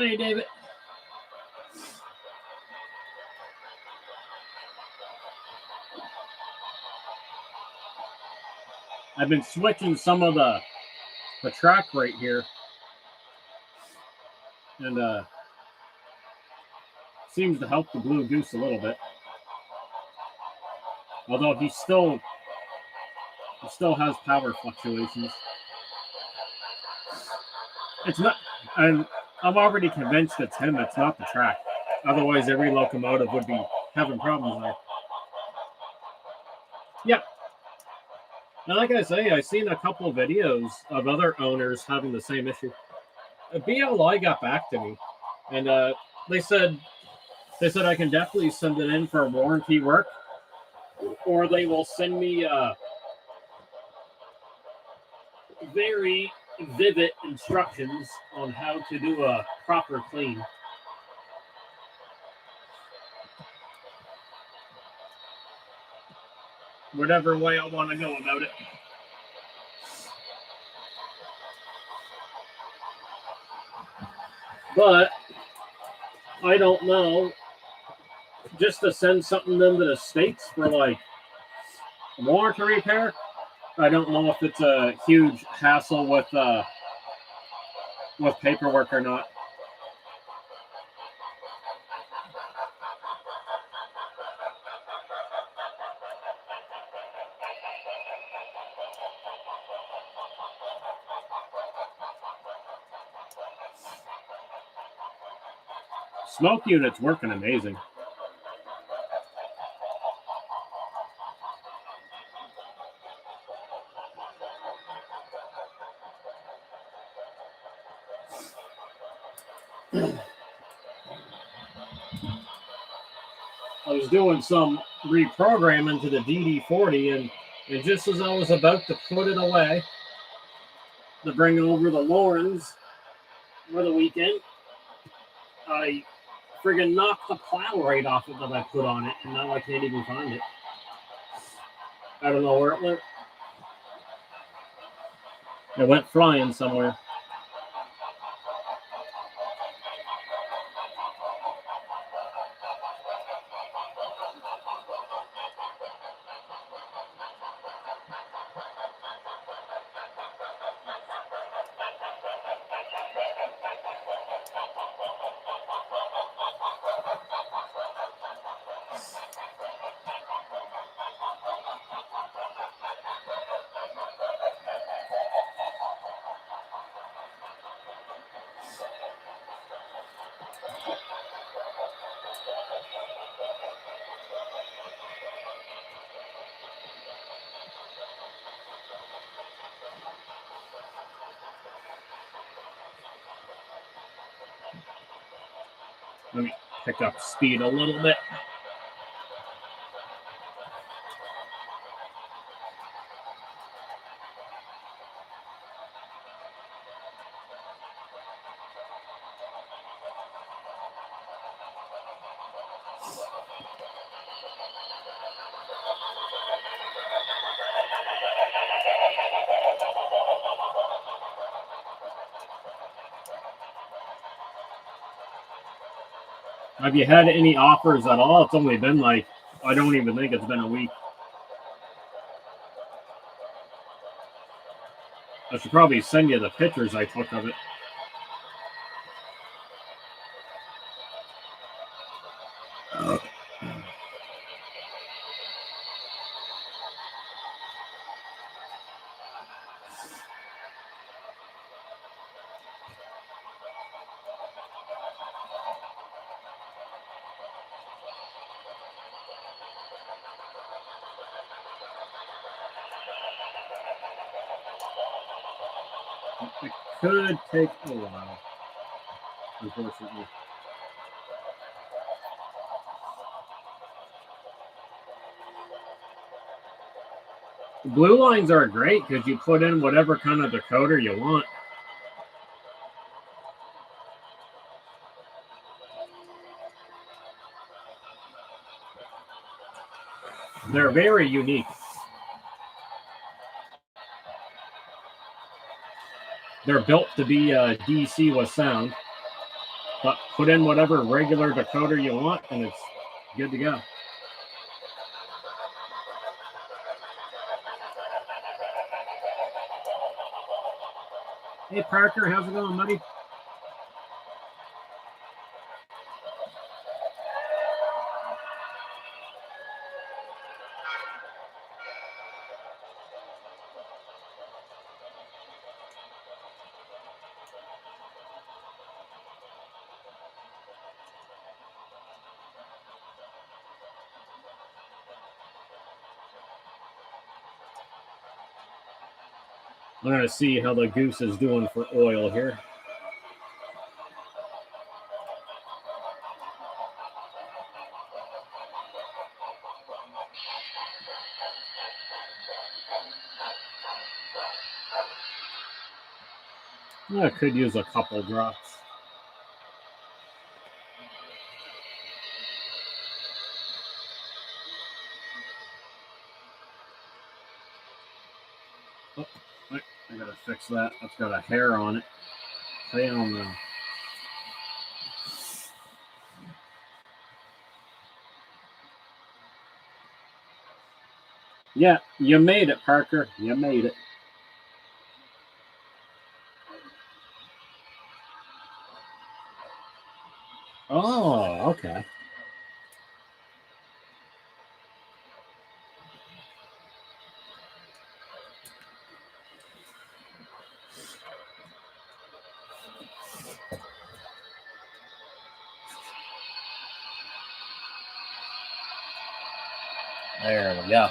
Hey, David. I've been switching some of the track right here, and seems to help the Blue Goose a little bit. Although he still has power fluctuations. It's not, and I'm already convinced it's him. It's not the track. Otherwise, every locomotive would be having problems there. Yeah. And like I say, I've seen a couple of videos of other owners having the same issue. BLI got back to me, and they said I can definitely send it in for warranty work, or they will send me very vivid instructions on how to do a proper clean. Whatever way I want to go about it. But I don't know. Just to send something into the States for like warranty repair, I don't know if it's a huge hassle with paperwork or not. Smoke unit's working amazing. I was doing some reprogramming to the DD40, and just as I was about to put it away to bring it over the Lawrence for the weekend, I friggin' knocked the plow right off it that I put on it, and now I can't even find it. I don't know where it went. It went flying somewhere. Let me pick up speed a little bit. Have you had any offers at all? It's only been like, I don't even think it's been a week. I should probably send you the pictures I took of it. It could take a while, unfortunately. The blue lines are great because you put in whatever kind of decoder you want. They're very unique. They're built to be DC with sound. But put in whatever regular decoder you want, and it's good to go. Hey, Parker, how's it going, buddy? I'm going to see how the goose is doing for oil here. I could use a couple drops. Oh, I gotta fix that. That's got a hair on it. Hell no. Yeah, you made it, Parker. You made it. Oh, okay. There we go.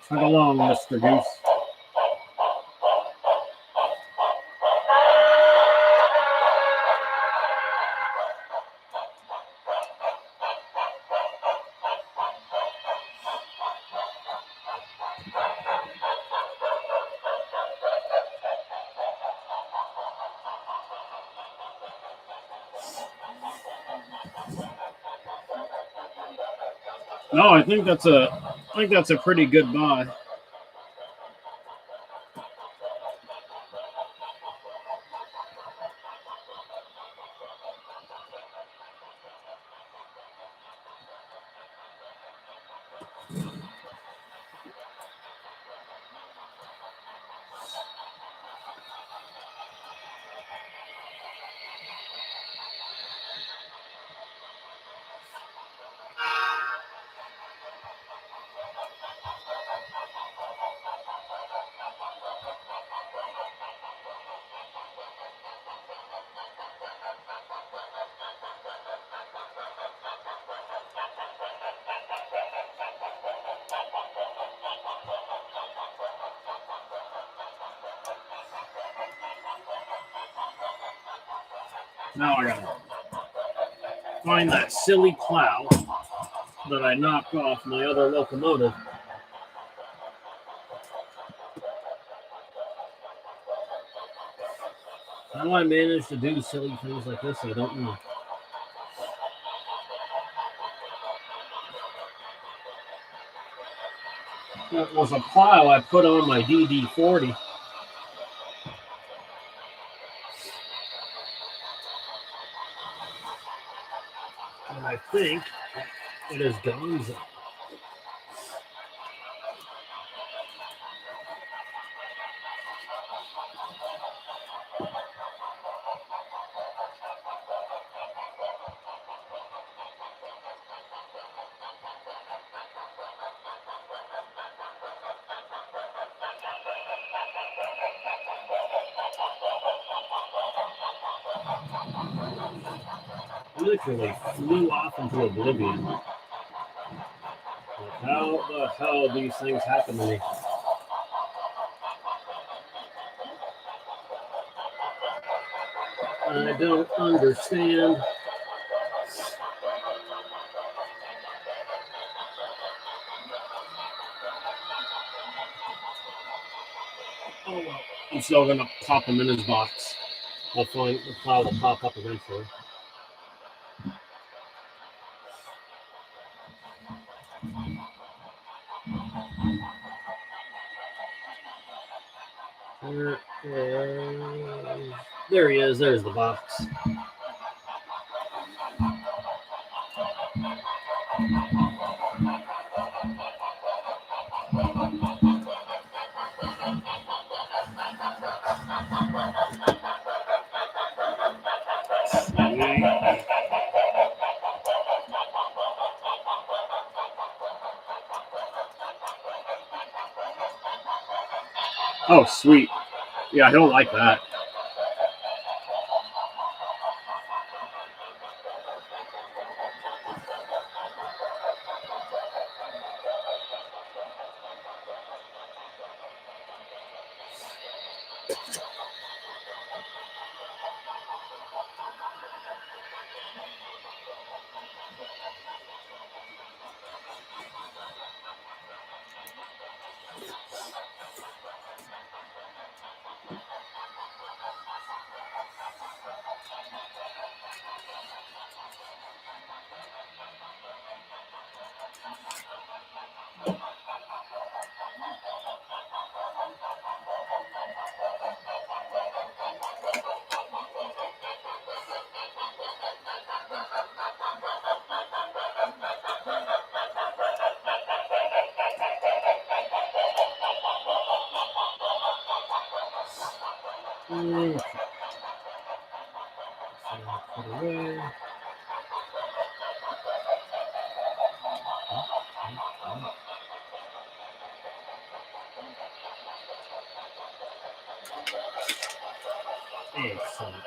Chug along, Mr. Goose. No, I think that's a pretty good buy. Now I gotta find that silly plow that I knocked off my other locomotive. How I manage to do silly things like this, I don't know. That was a plow I put on my DD40. And I think it is Gonzo. Literally flew off into oblivion. Like, how the hell these things happen to me? I don't understand. Oh well, I'm still gonna pop him in his box. I'll find the plow will pop up eventually. There he is. There's the box. Oh, sweet. Yeah, he'll like that. Okay. So put away. Excellent.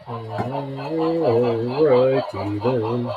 Alrighty then.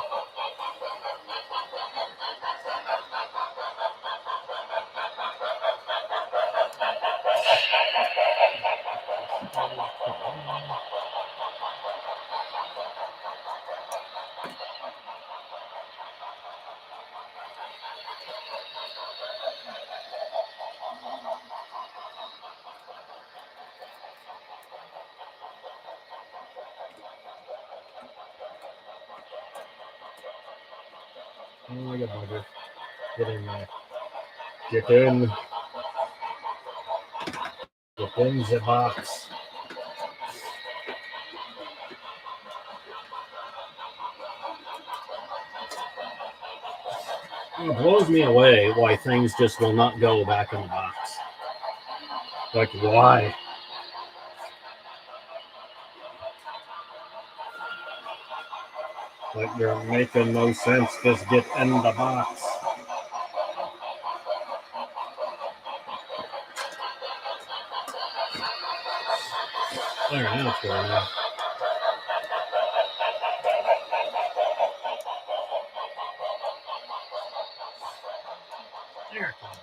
Oh, you bugger. Get in there. Get in. Get in the box. It blows me away why things just will not go back in the box. Like, why? Like, you're making no sense. Just get in the box. There, now it's going on. There it comes.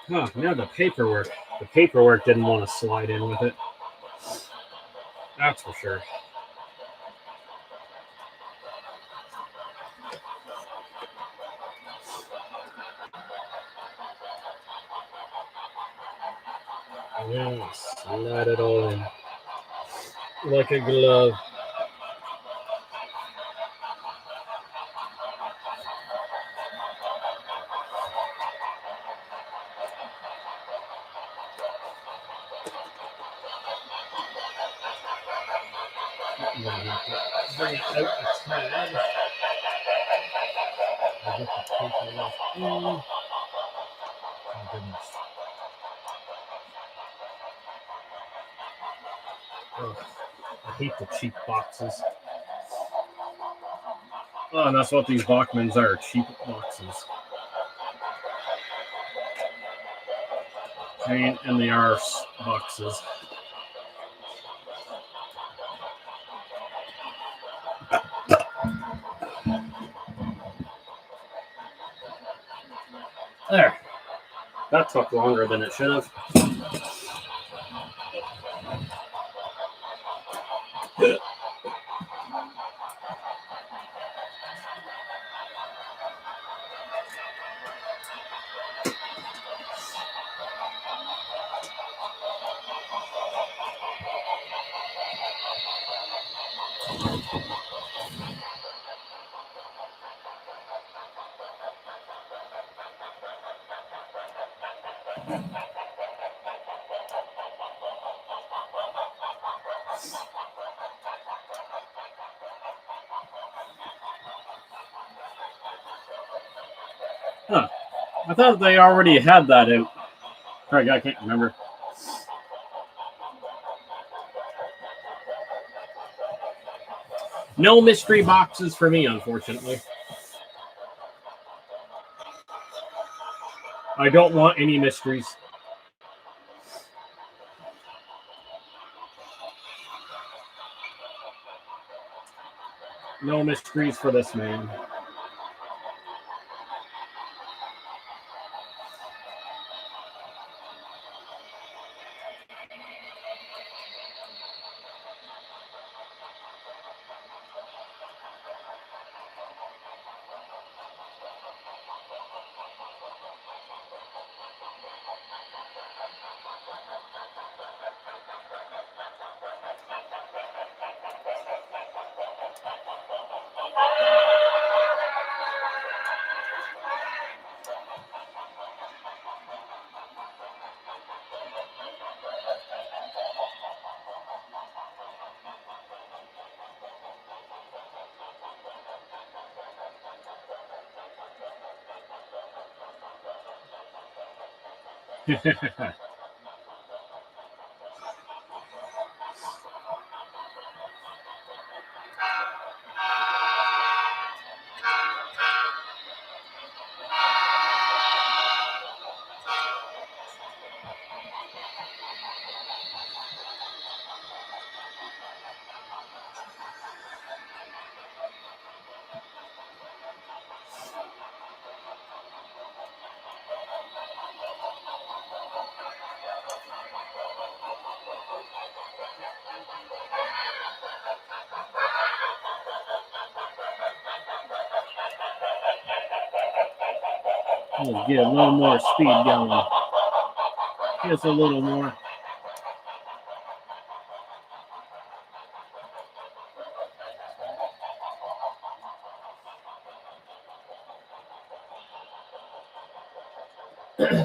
Huh, now the paperwork. The paperwork didn't want to slide in with it. That's for sure. Yeah, slide it all in. Like a glove. I'm gonna have to bring it out a tad. I'll get the paperwork in. Oh, goodness. Oh, I hate the cheap boxes. Oh, and that's what these Bachmans are, cheap boxes. pain in the arse boxes. There. That took longer than it should have. Huh. I thought they already had that out. Craig, I can't remember. No mystery boxes for me, unfortunately. I don't want any mysteries. No mysteries for this man. Let's get a little more speed going. Just a little more.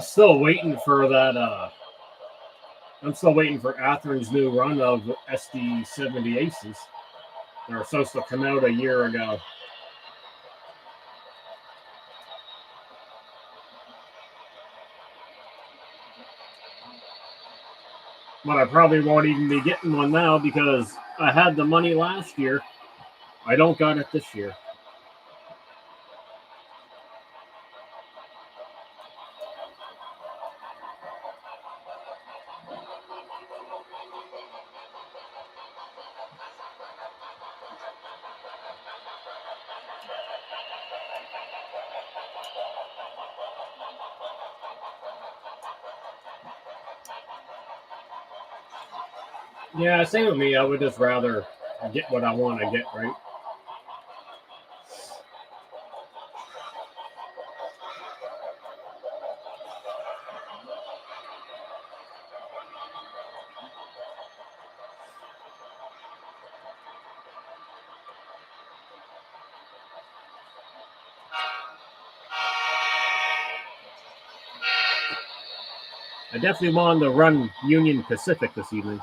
Still waiting for that. I'm still waiting for Atherin's new run of SD70 Aces. They were supposed to come out a year ago. But I probably won't even be getting one now because I had the money last year. I don't got it this year. Yeah, same with me. I would just rather get what I want to get, right? I definitely wanted to run Union Pacific this evening.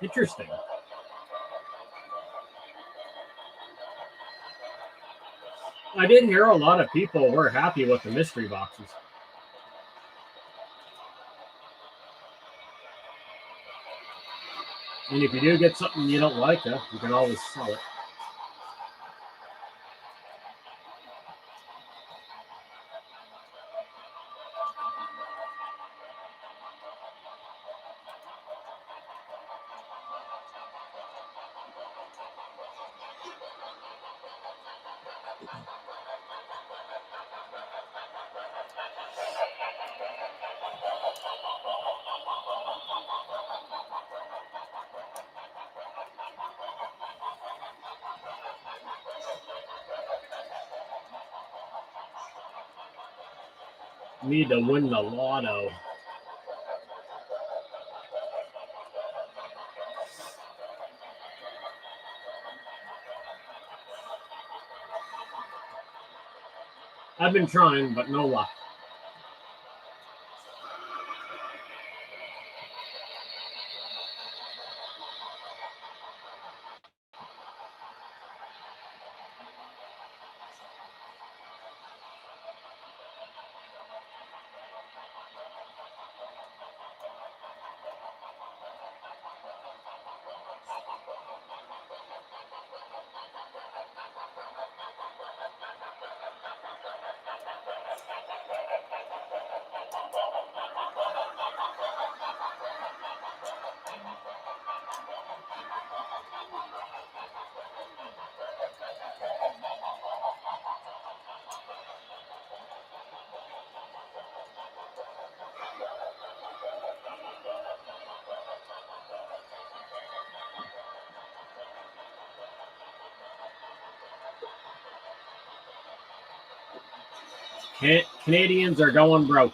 Interesting. I did hear a lot of people were happy with the mystery boxes. And if you do get something you don't like, you can always sell it. Need to win the lotto. I've been trying, but no luck. Canadians are going broke.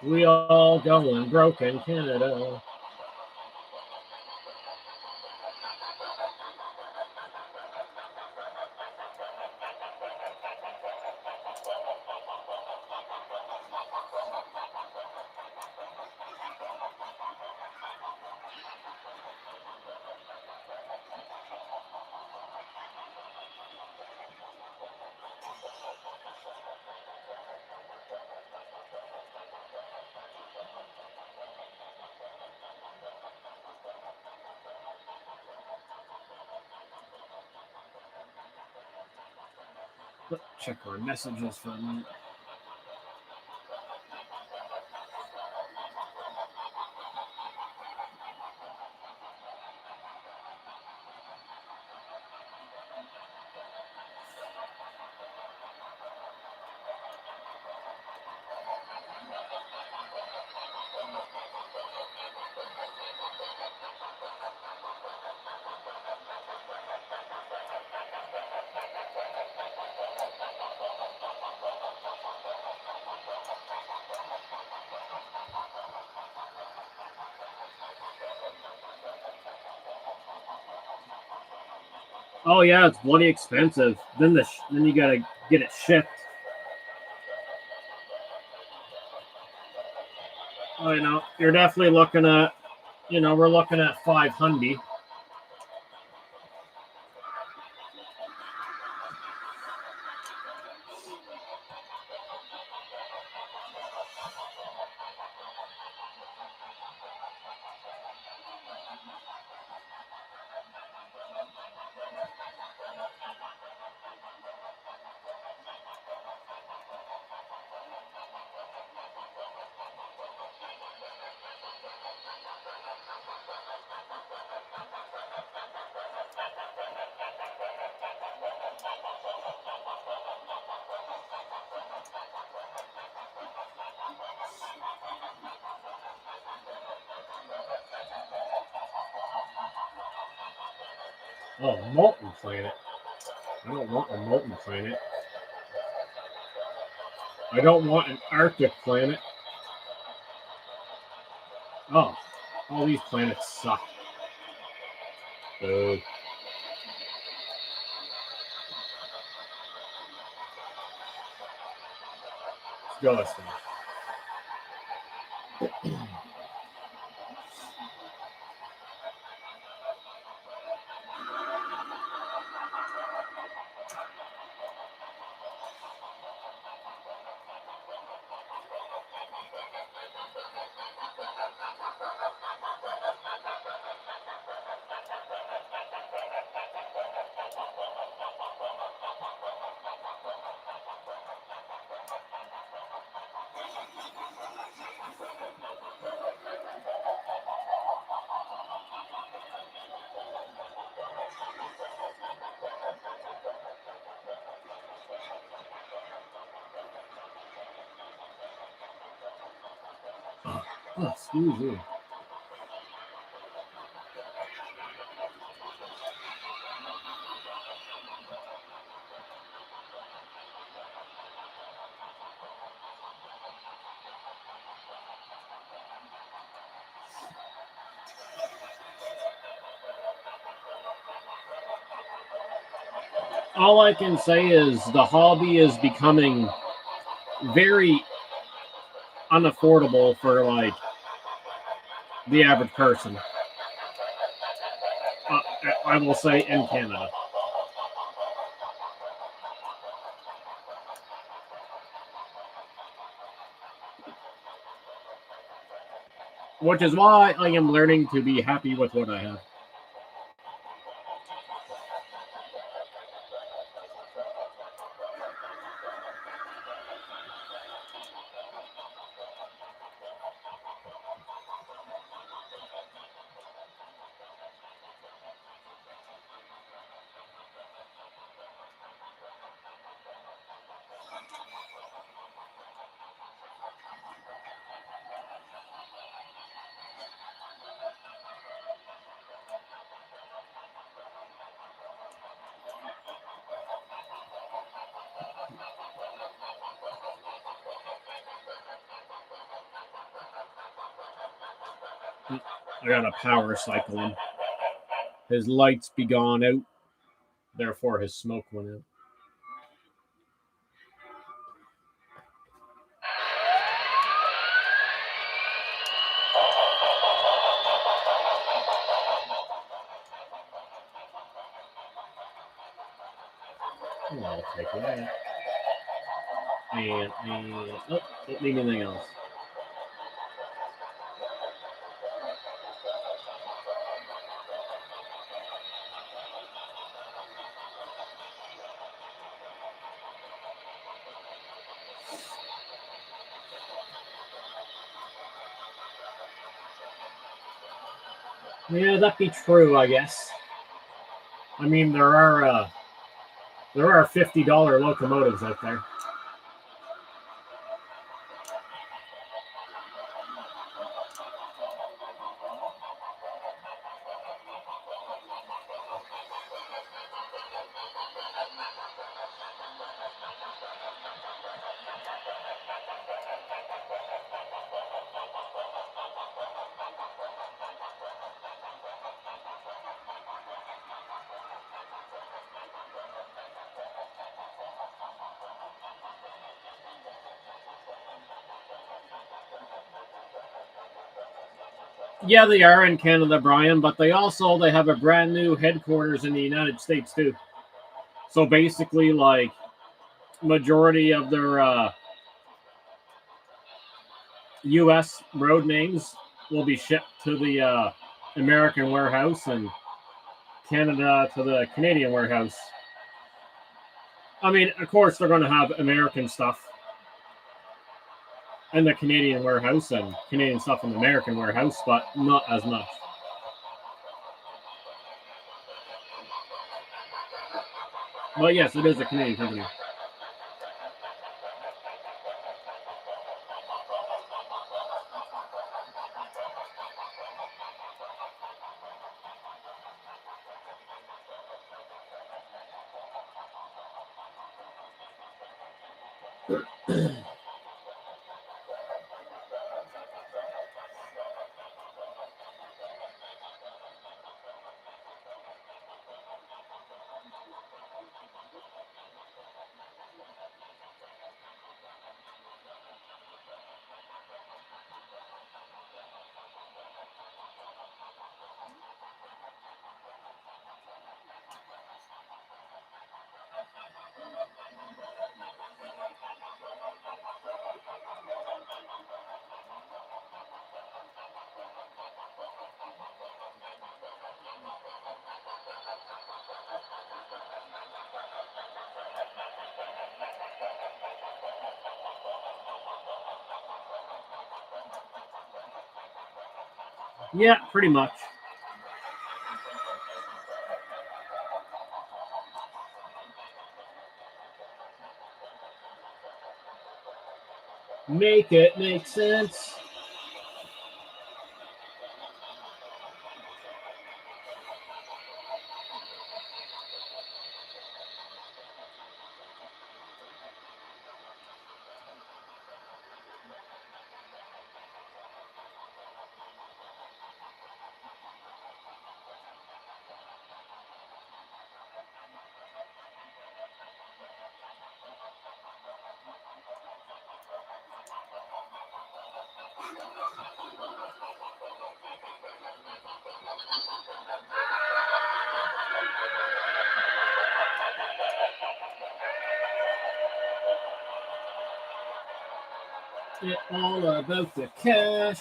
We all going broke in Canada. Let's check our messages for a minute. Oh yeah, it's bloody expensive. Then you gotta get it shipped. Oh, you're definitely looking at, we're looking at 500. Oh, Molten Planet. I don't want a Molten Planet. I don't want an Arctic planet. Oh, All these planets suck. Let's go this way. Oh, excuse me. All I can say is the hobby is becoming very unaffordable for like the average person. I will say in Canada. Which is why I am learning to be happy with what I have. I gotta power cycle him. His lights be gone out, therefore his smoke went out. Oh, I'll take that. And oh, don't need anything else. Yeah, that'd be true, I guess. I mean, there are $50 locomotives out there. Yeah, they are in Canada, Brian, but they have a brand new headquarters in the United States too. So basically, like majority of their U.S. road names will be shipped to the American warehouse and Canada to the Canadian warehouse. I mean, of course, they're going to have American stuff in the Canadian warehouse and Canadian stuff in the American warehouse, but not as much. But yes, it is a Canadian company. Yeah, pretty much. Make it make sense. It's all about the cash.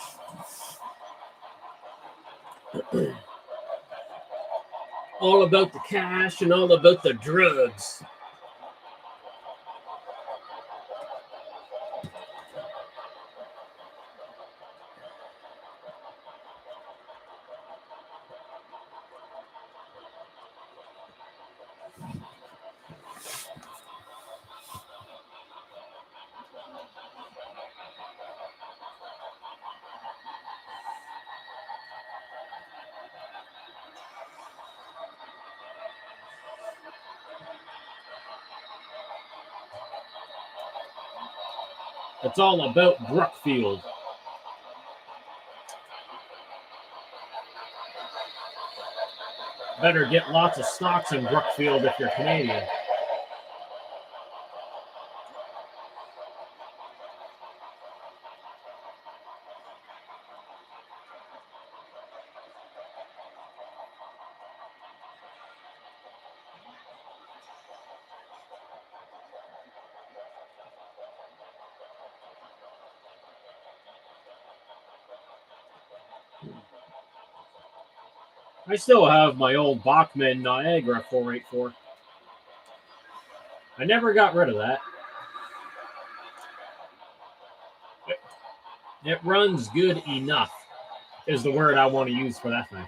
All about the cash and all about the drugs. It's all about Brookfield. Better get lots of stocks in Brookfield if you're Canadian. I still have my old Bachman Niagara 484. I never got rid of that. It runs good enough, is the word I want to use for that thing.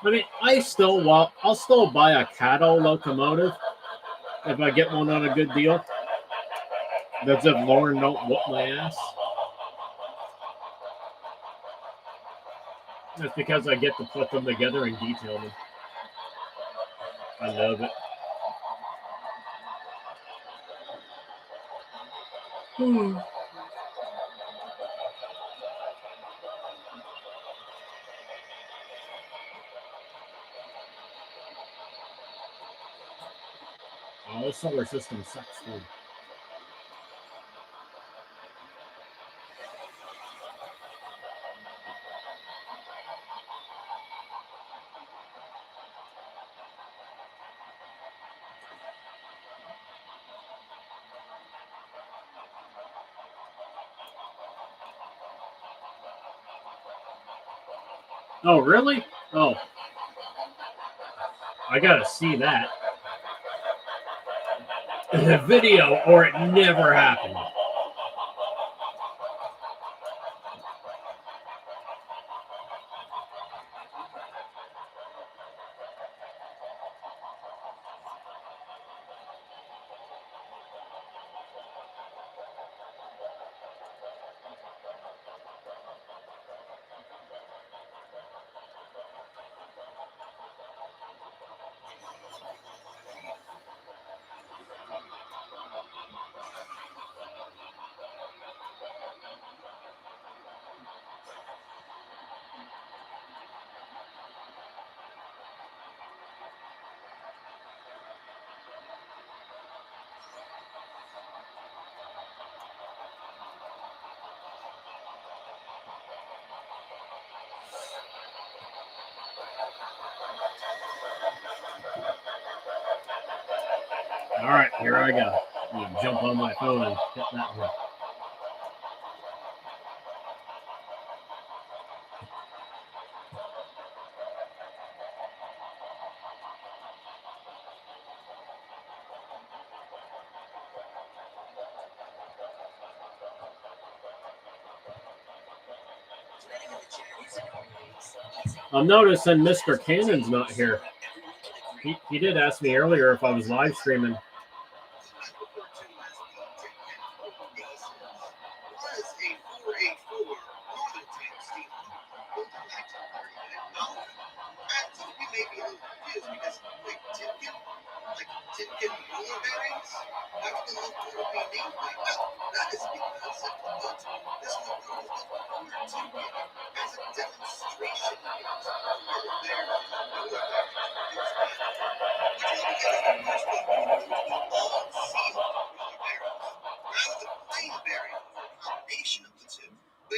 I mean, I'll still buy a Caddo locomotive if I get one on a good deal. That's if Lauren don't whoop my ass. That's because I get to put them together and detail them. I love it. Oh, the solar system sucks, dude. Oh, really? Oh, I gotta see that. The video, or it never happened. All right, here I go. You jump on my phone and hit that one. I'm noticing Mr. Cannon's not here. He did ask me earlier if I was live streaming.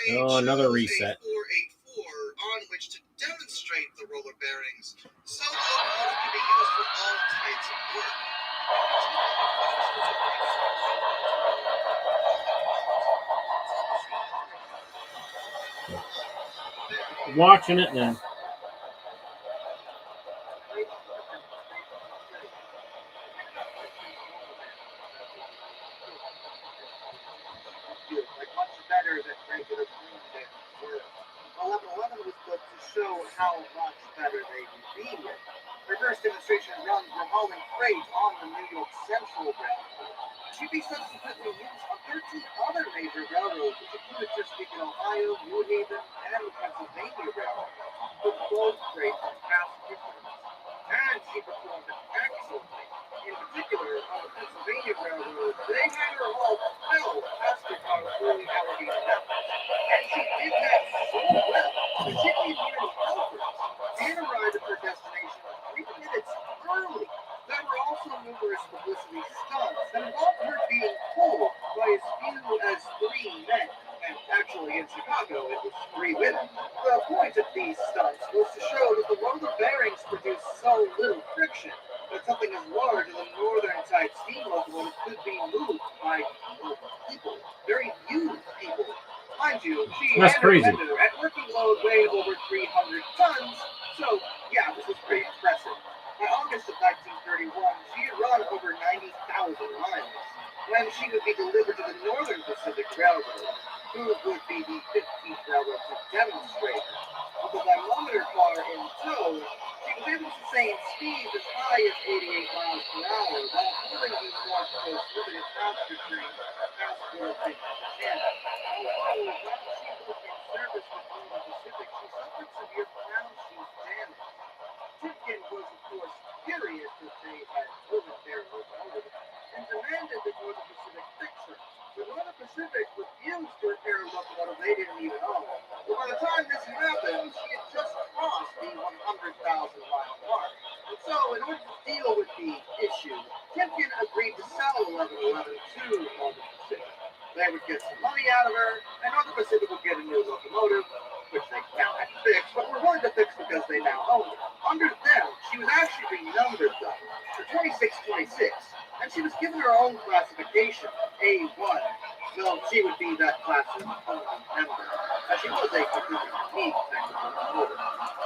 Oh, another reset. On which to demonstrate the roller bearings, so the locomotive can be used for all types of work. Watching it now. Like much better than regular green bearings were. 1111 was built to show how much better they would be. Their first demonstration runs were hauling freight on the New York Central Railroad. She'd be subsequently used on 13 other major railroads, which included Chesapeake, Ohio, New Haven, and the Pennsylvania Railroad, with both freight and passenger service. And she performed excellently. In particular, on the Pennsylvania Railroad, they had her haul 12 passenger cars through the Allegheny Mountains. And she did that so well that she didn't need any helpers and arrived at her destination 3 minutes early. There were also numerous publicity stunts that involved her being pulled by as few as 3 men. And actually, in Chicago, it was 3 women. The point of these stunts was to show that the roller bearings produce so little friction that something as large as a northern-type steam locomotive could be moved by people, very few people. Mind you, she That's and her crazy. vendor at working load weighed over 300 tons, so yeah, this was pretty impressive. By August of 1931, she had run over 90,000 miles, when she would be delivered to the Northern Pacific Railroad, who would be the 15th railroad to demonstrate her. With the dynamometer car in tow, she was able to sustain speeds as high as 88 miles per hour while pulling the North Coast limited passenger train past Littleton, Montana. Although while she was in service with Northern Pacific, she suffered severe ground sheet damage. Timken was, of course, furious that they had ruined their locomotive and demanded that Northern Pacific fix her. But Northern Pacific refused to repair a locomotive they didn't even own. But by the time this happened, she had just crossed the 100,000-mile mark. And so, in order to deal with the issue, Timken agreed to sell 1111 to Northern Pacific. They would get some money out of her, and Northern Pacific would get a new locomotive, which they now had to fix, but were willing to fix because they now owned her. Under them, she was actually renumbered, though, for 2626, and she was given her own classification, A1, so she would be that class's only member, as she was a completely unique technical motor.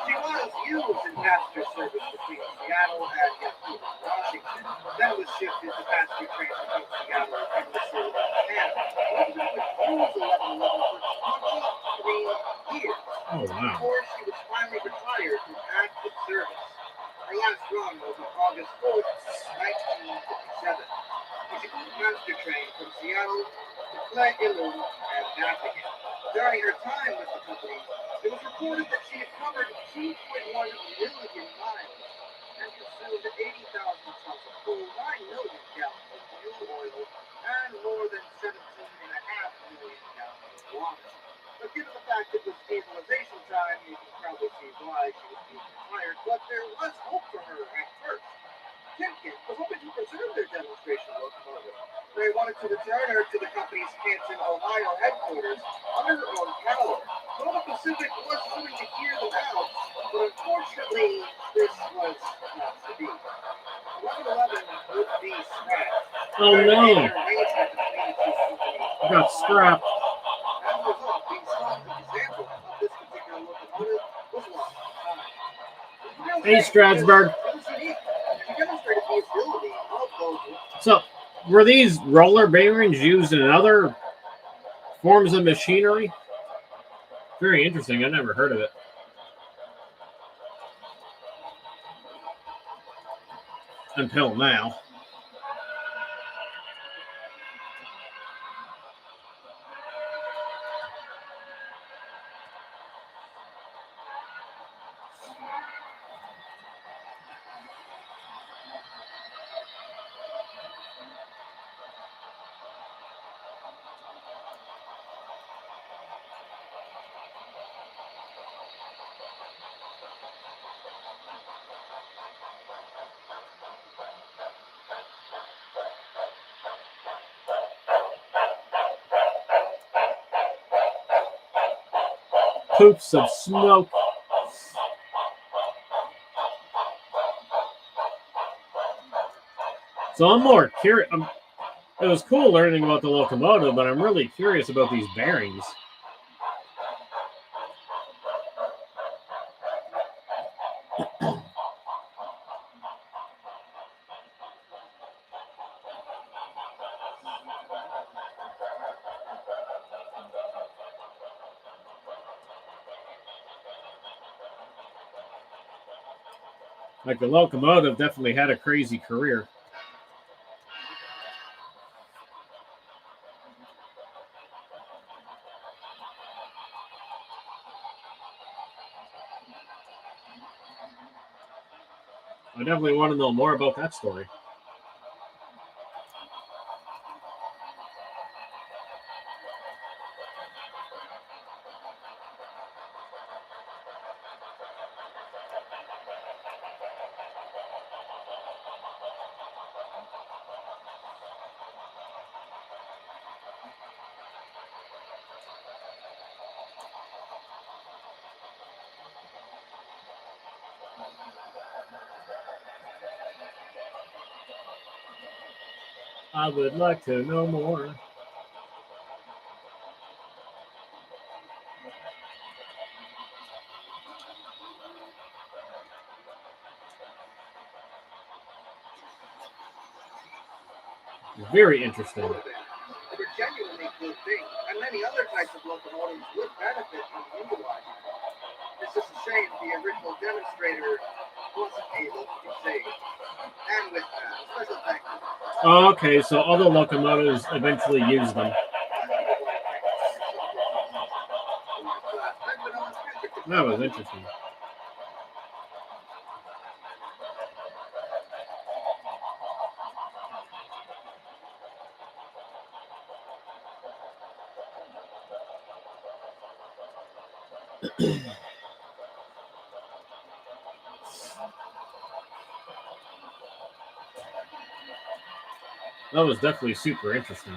She was used in passenger service between Seattle and Vancouver, Washington, then was shifted to passenger trains between Seattle and Minnesota, Montana. Elizabeth would use 1111 for 23 years. Oh, wow. Before she was finally retired from active service. Her last run was on August 4th, 1957. She took the passenger train from Seattle to Clay-Ilum and back again. During her time with the company, it was reported that she had covered 2.1 million miles and consumed 80,000 tons of coal, 9 million gallons of fuel oil, and more than 17.5 million gallons of water. But given the fact it was stabilization time, you can probably see why she was being retired, but there was hope for her at first. Timken was hoping to preserve their demonstration locomotive. They wanted to return her to the company's Canton, Ohio headquarters under her own power. Northern Pacific was willing to hear them out, but unfortunately, this was not to be. 1111 would be scrapped. Oh, There no. was an arrangement between the two companies. Got scrapped. As a result, the example of this particular locomotive was lost to time. Hey, Strasburg. It was unique. She demonstrated the ability of those. So, were these roller bearings used in other forms of machinery? Very interesting. I never heard of it. Until now. Poops of smoke. So I'm more curious. It was cool learning about the locomotive, but I'm really curious about these bearings. Like the locomotive definitely had a crazy career. I definitely want to know more about that story. I would like to know more. Very interesting. They're genuinely good things, and many other types of locomotives would benefit from utilizing them. It's just a shame the original demonstrator wasn't able to be saved. And with that, special thanks. Okay, so other locomotives eventually used them. That was interesting. That was definitely super interesting.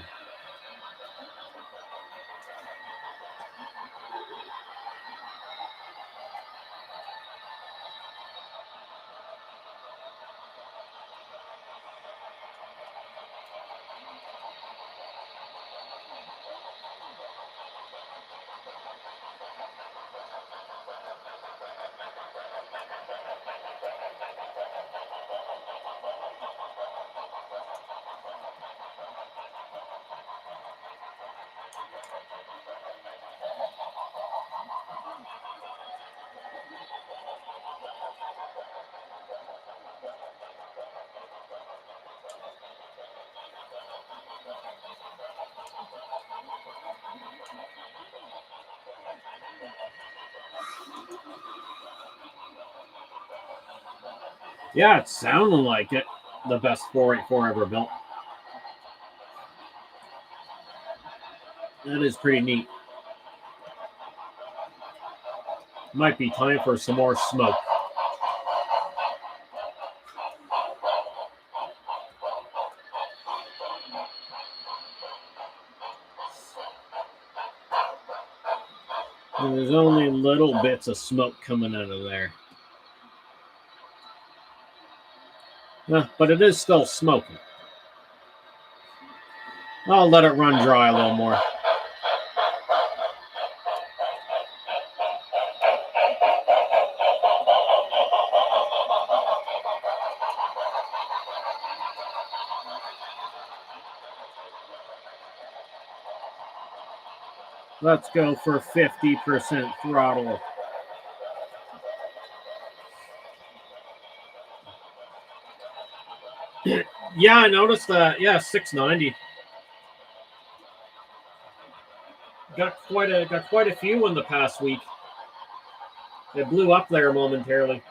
Yeah, it sounded like it. The best 484 ever built. That is pretty neat. Might be time for some more smoke. And there's only little bits of smoke coming out of there. But it is still smoking. I'll let it run dry a little more. Let's go for 50% throttle. Yeah, I noticed that. Yeah, 690. Got quite a few in the past week. It blew up there momentarily.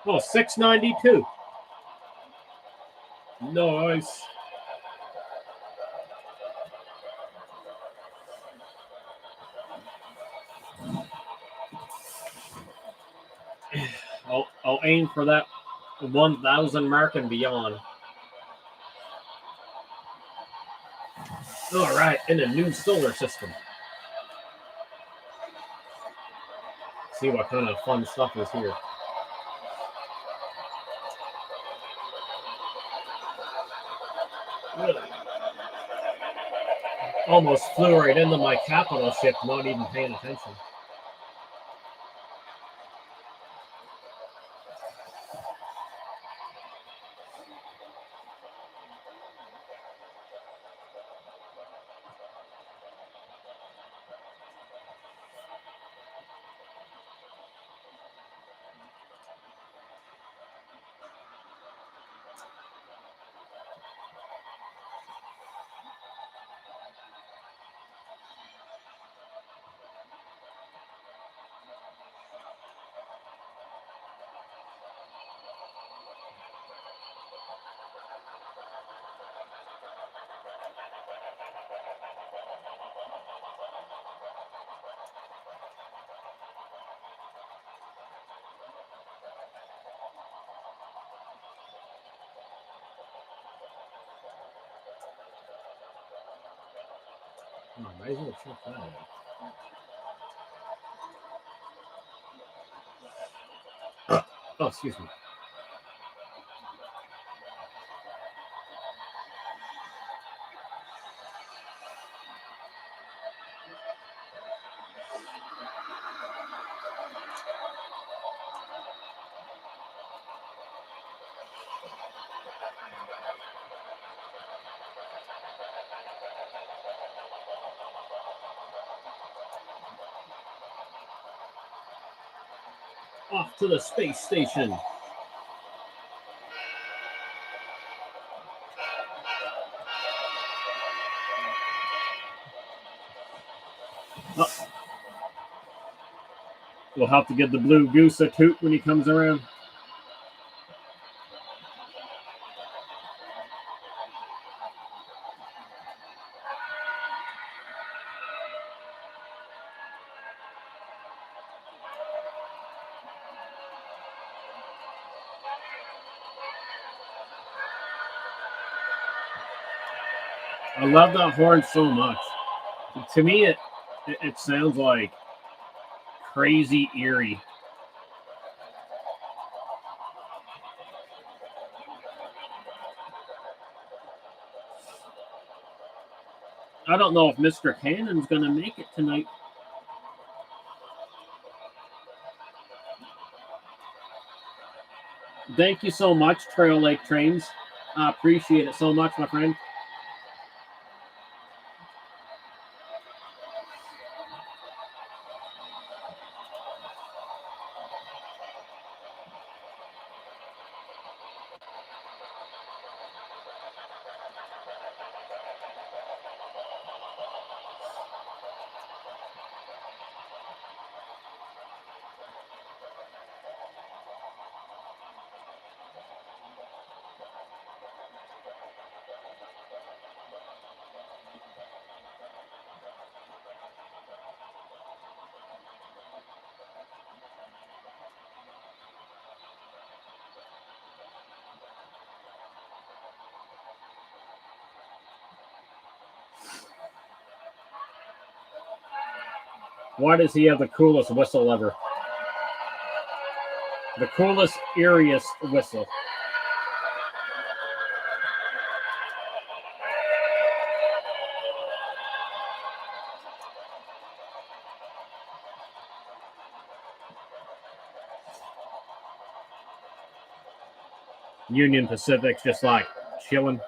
Oh, 692. Nice. I'll aim for that 1,000 mark and beyond. All right, in a new solar system. See what kind of fun stuff is here. Almost flew right into my capital ship, not even paying attention. Oh, might as well check that out. Oh, excuse me. Off to the space station. Oh. We'll have to give the blue goose a toot when he comes around. I love that horn so much. To me, it sounds like crazy eerie. I don't know if Mr. Cannon's going to make it tonight. Thank you so much, Trail Lake Trains. I appreciate it so much, my friend. Why does he have the coolest whistle ever? The coolest, eeriest whistle. Union Pacific's just like chilling.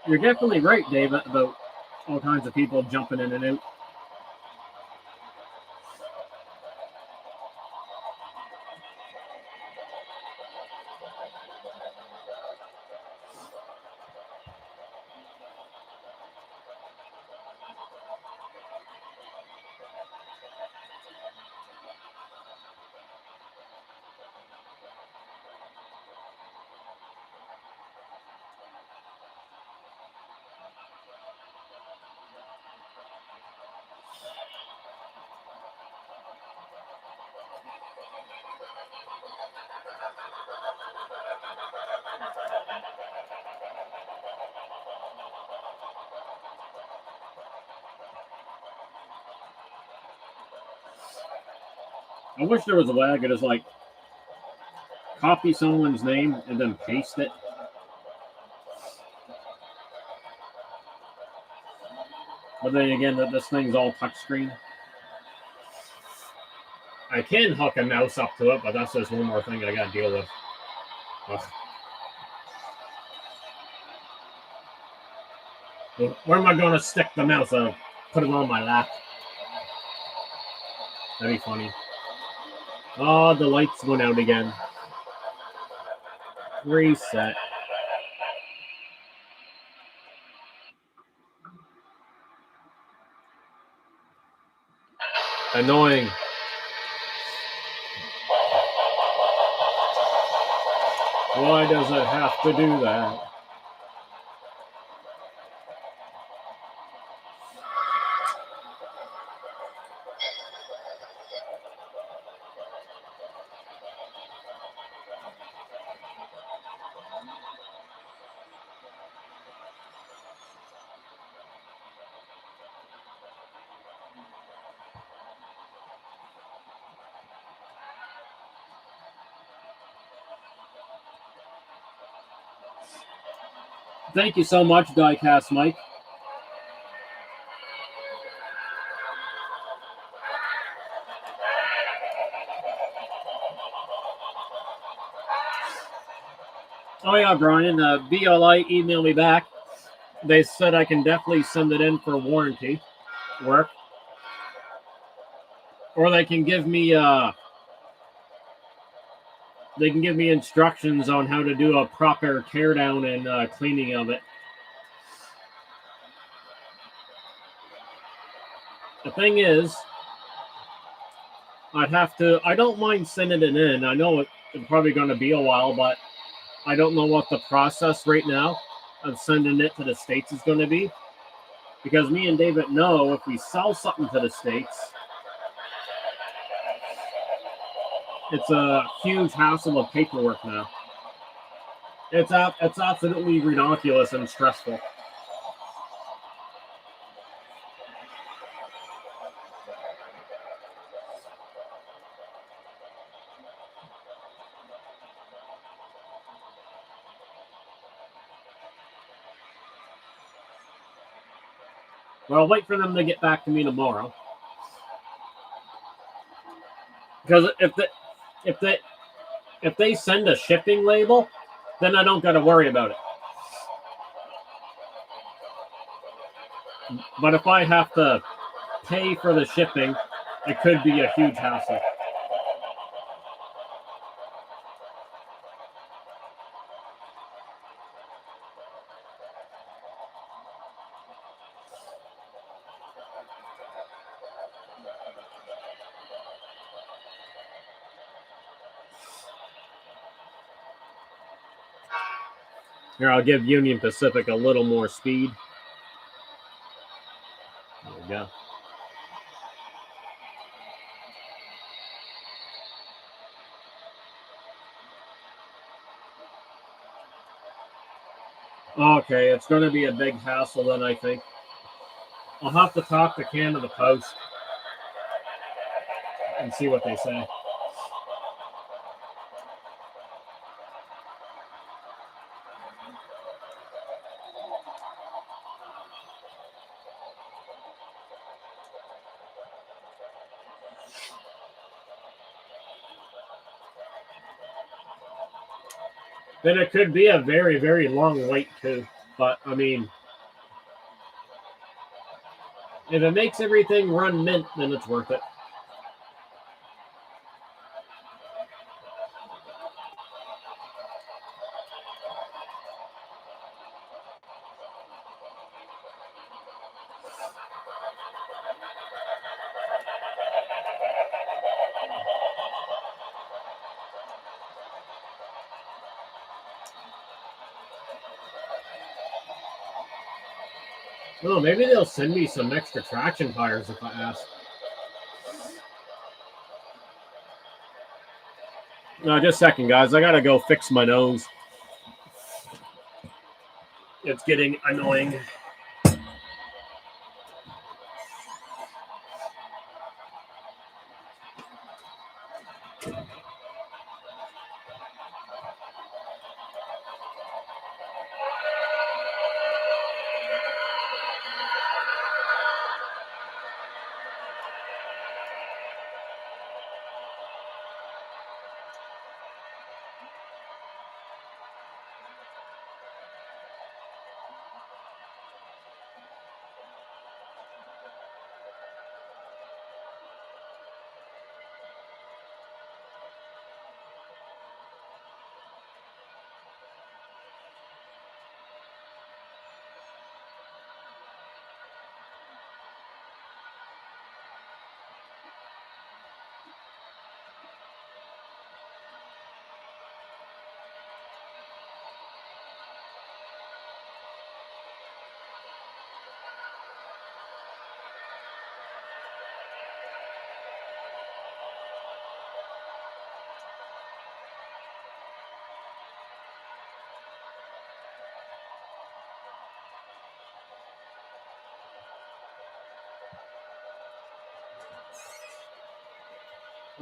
You're definitely right, Dave, about all kinds of people jumping in and out. I wish there was a way I could just like copy someone's name and then paste it. But then again, this thing's all touchscreen. I can hook a mouse up to it, but that's just one more thing I got to deal with. Ugh. Where am I going to stick the mouse? Put it on my lap. That'd be funny. Oh, the lights went out again. Reset. Annoying. Why does it have to do that? Thank you so much, Diecast Mike. Oh yeah, Brian. BLI emailed me back. They said I can definitely send it in for warranty work, or they can give me instructions on how to do a proper teardown and cleaning of it. The thing is, I don't mind sending it in. I know it's probably going to be a while, but I don't know what the process right now of sending it to the States is going to be. Because me and David know if we sell something to the States, it's a huge hassle of paperwork now. It's absolutely ridiculous and stressful. Well, I'll wait for them to get back to me tomorrow. Because if they send a shipping label, then I don't got to worry about it. But if I have to pay for the shipping, it could be a huge hassle. Here, I'll give Union Pacific a little more speed. There we go. Okay, it's going to be a big hassle then, I think. I'll have to talk to Canada Post and see what they say. Then it could be a very, very long wait, too. But, I mean, if it makes everything run mint, then it's worth it. Oh, maybe they'll send me some extra traction tires if I ask. No, just a second, guys. I gotta go fix my nose. It's getting annoying.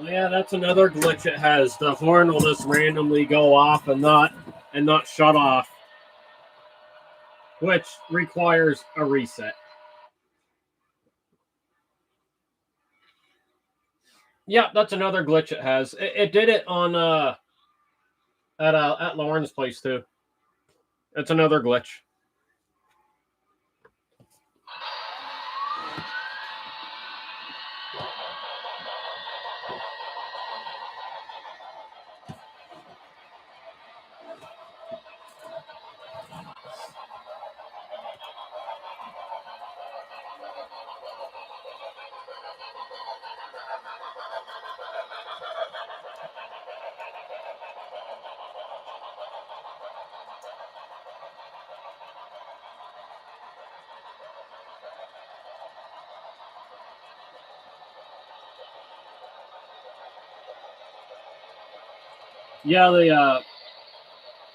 Oh, yeah, that's another glitch it has. The horn will just randomly go off and not shut off, which requires a reset. Yeah, that's another glitch it has. It did it on at Lauren's place too. It's another glitch. Yeah,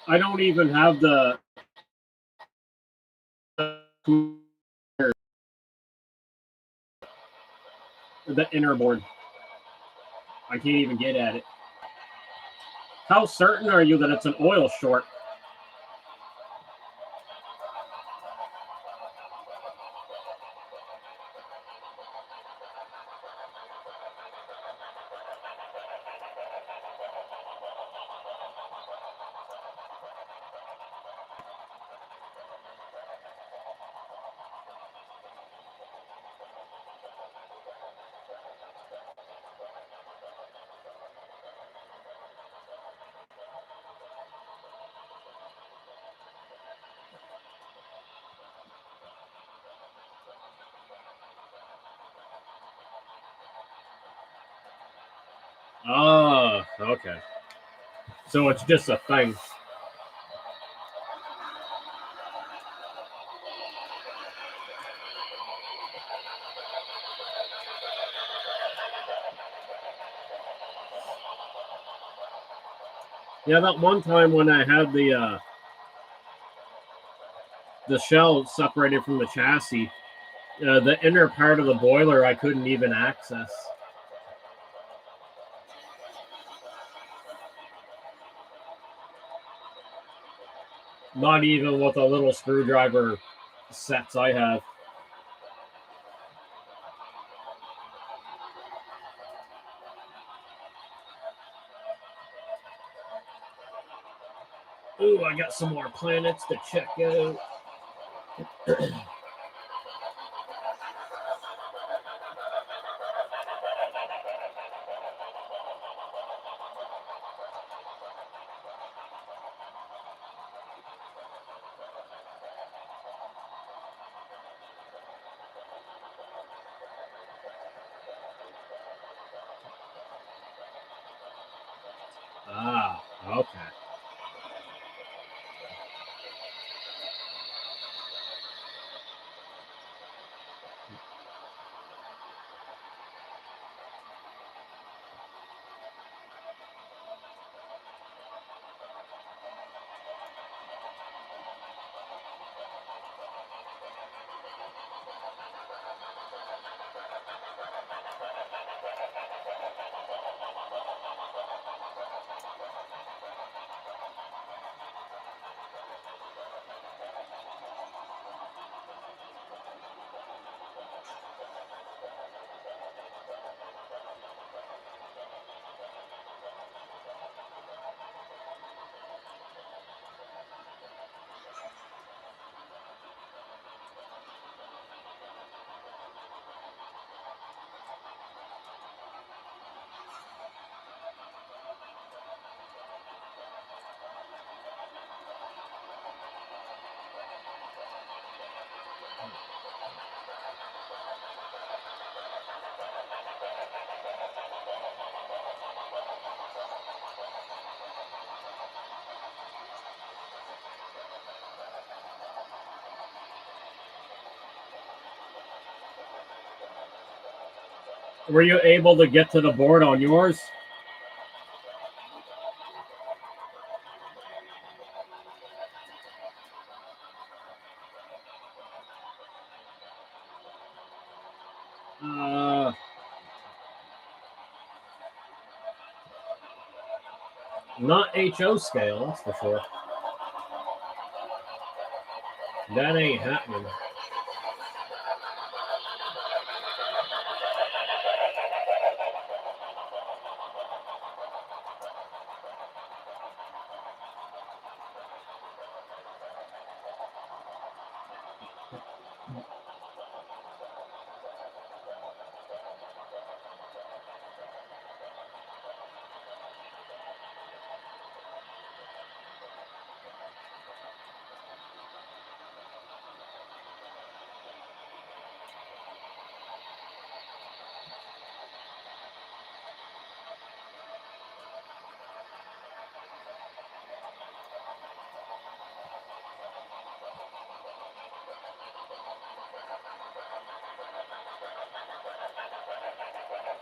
I don't even have the inner board. I can't even get at it. How certain are you that it's an oil short? Ah, okay. So it's just a thing. Yeah, that one time when I had the the shell separated from the chassis. The inner part of the boiler I couldn't even access. Not even with the little screwdriver sets I have. Ooh, I got some more planets to check out. Ah, okay. Were you able to get to the board on yours? Not HO scale, that's for sure. That ain't happening.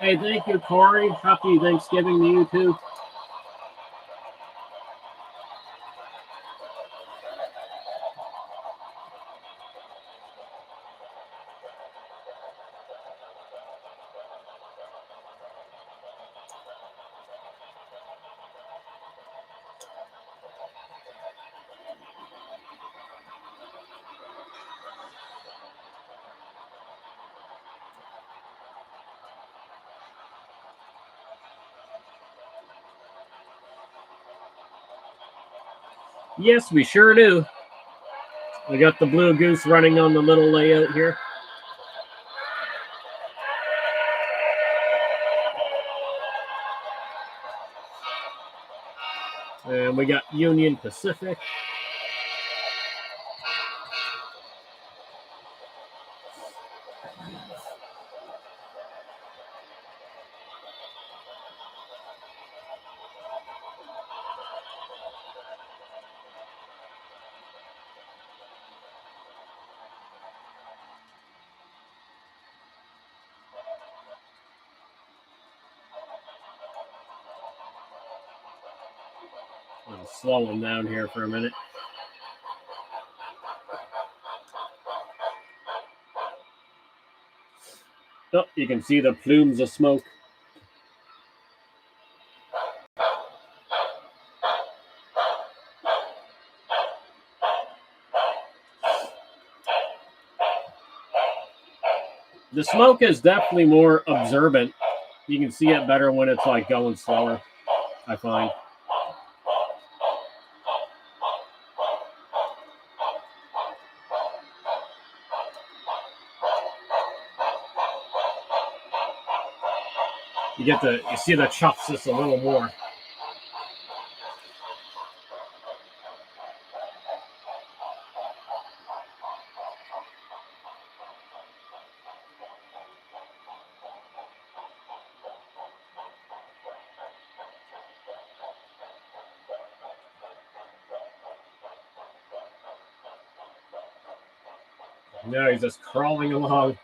Hey, thank you, Corey. Happy Thanksgiving to you, too. Yes, we sure do. We got the Blue Goose running on the little layout here. And we got Union Pacific. I'll slow them down here for a minute. Oh, you can see the plumes of smoke. The smoke is definitely more observant. You can see it better when it's like going slower, I find. You see the chuffs just a little more. Now he's just crawling along.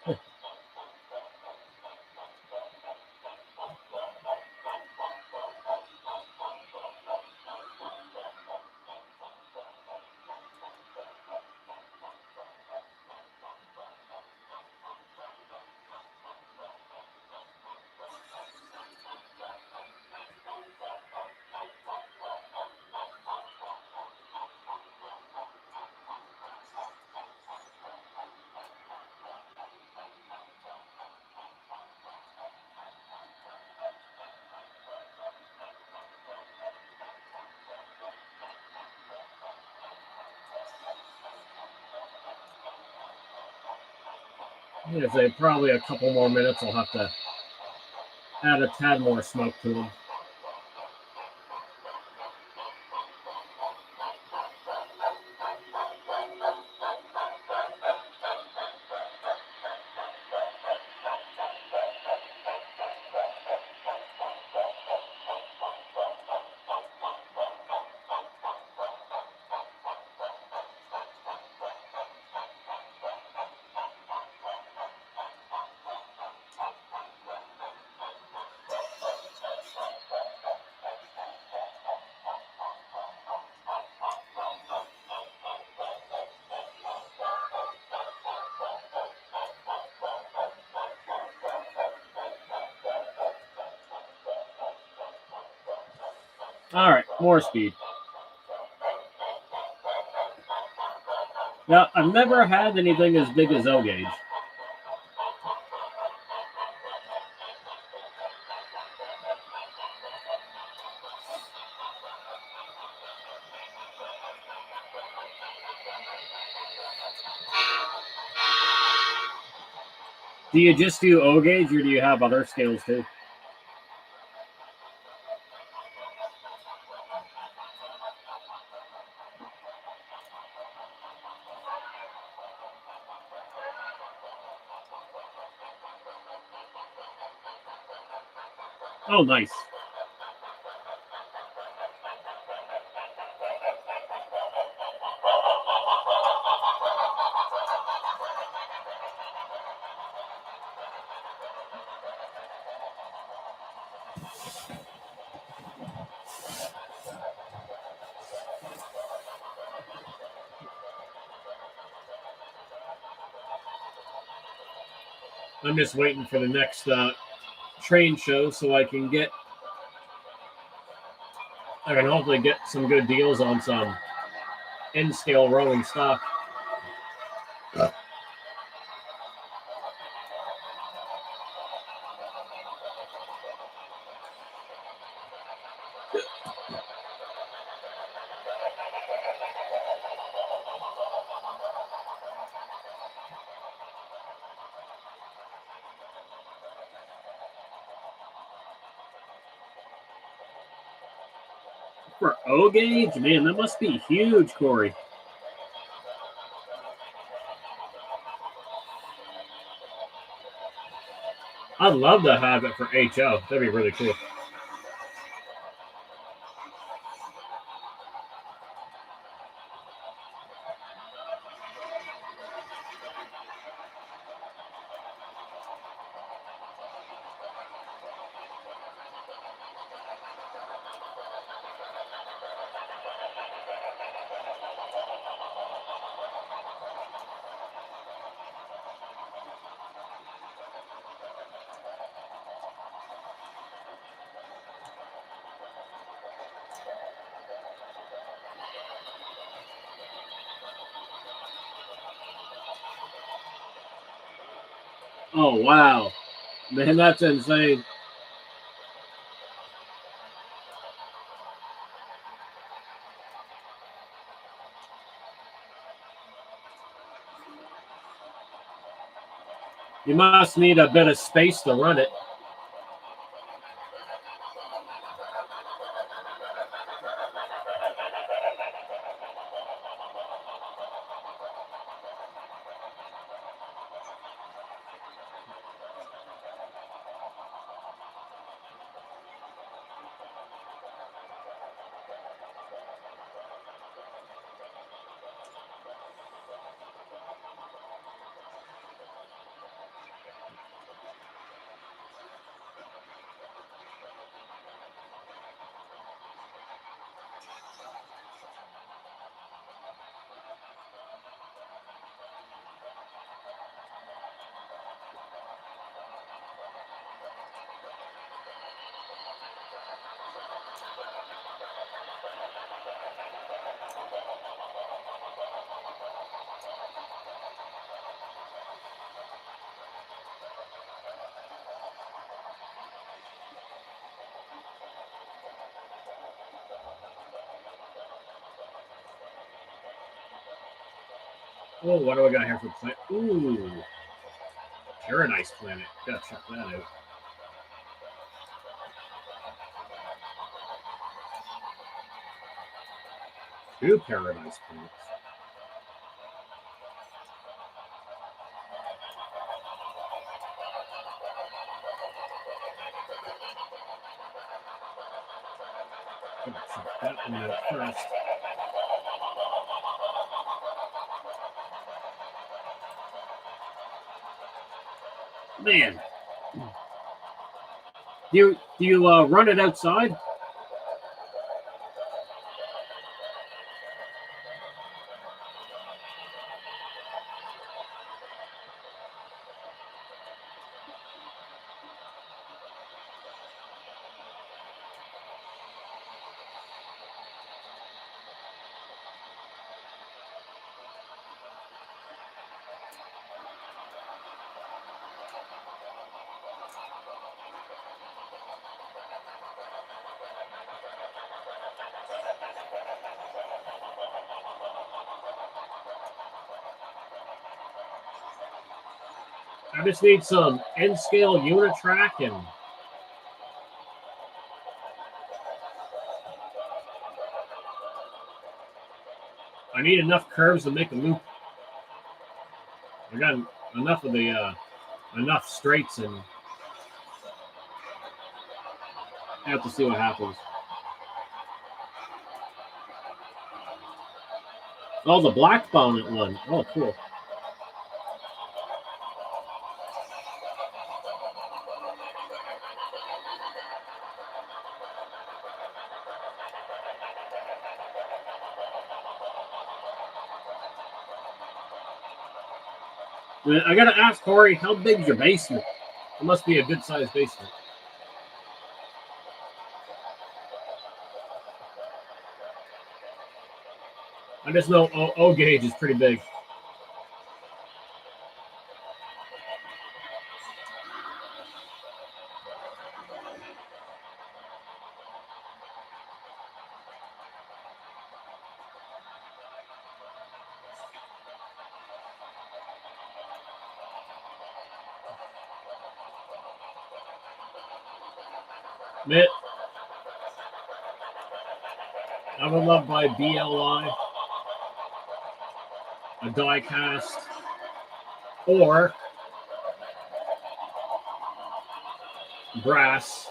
I'd say probably a couple more minutes. I'll have to add a tad more smoke to them. All right, more speed. Now, I've never had anything as big as O-Gauge. Do you just do O-Gauge, or do you have other scales too? Oh, nice. I'm just waiting for the next train show so I can hopefully get some good deals on some N-scale rowing stock. For O-Gauge? Man, that must be huge, Corey. I'd love to have it for HO. That'd be really cool. Oh, wow. Man, that's insane. You must need a bit of space to run it. Oh, what do we got here for planet? Ooh, Paradise Planet. Gotta check that out. Two Paradise Planets. Gotta check that one out first. Man, do you run it outside? I just need some N-scale Unitrack and I need enough curves to make a loop. I got enough of the enough straights and I have to see what happens. Oh, the black bonnet one. Oh, cool. I gotta ask Corey, how big's your basement? It must be a good sized basement. I just know O gauge is pretty big. Mitt, I would love by BLI, a die cast, or brass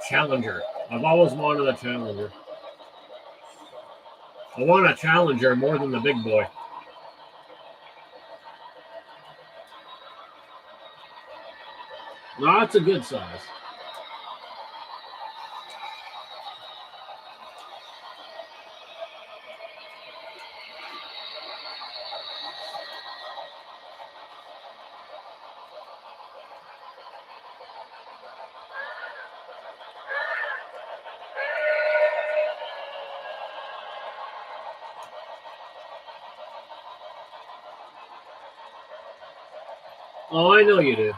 Challenger. I've always wanted a Challenger. I want a Challenger more than the big boy. No, it's a good size. Oh, I know you do.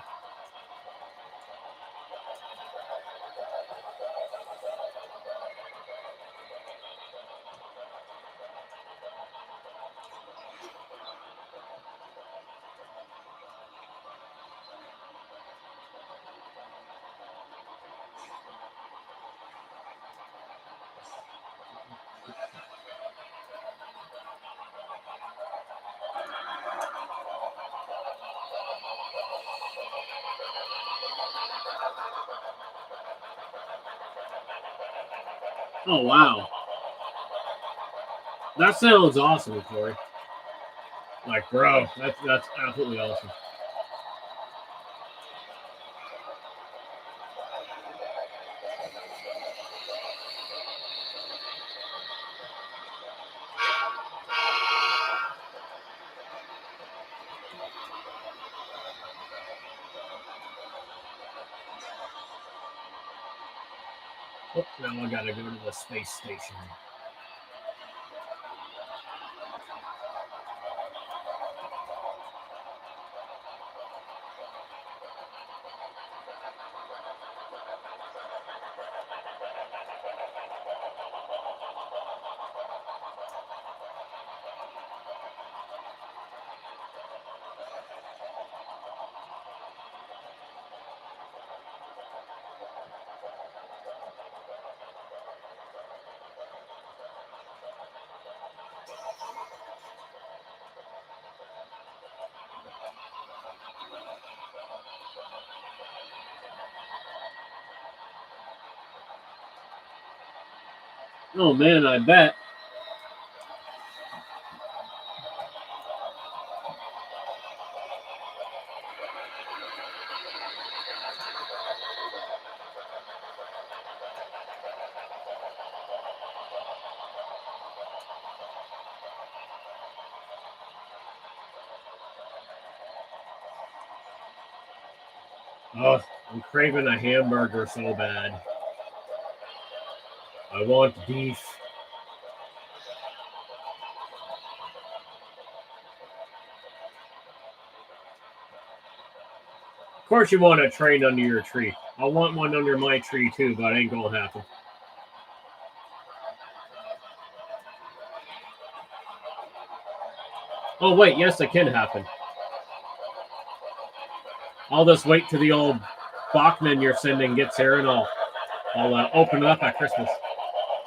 Oh, wow. That sounds awesome, Corey. Like, bro, that's absolutely awesome. Oh, now I gotta go to the space station. Oh man, I bet. Oh, I'm craving a hamburger so bad. I want beef. Of course, you want a train under your tree. I want one under my tree too, but it ain't gonna happen. Oh wait, yes, it can happen. I'll just wait till the old Bachman you're sending gets here, and I'll open it up at Christmas.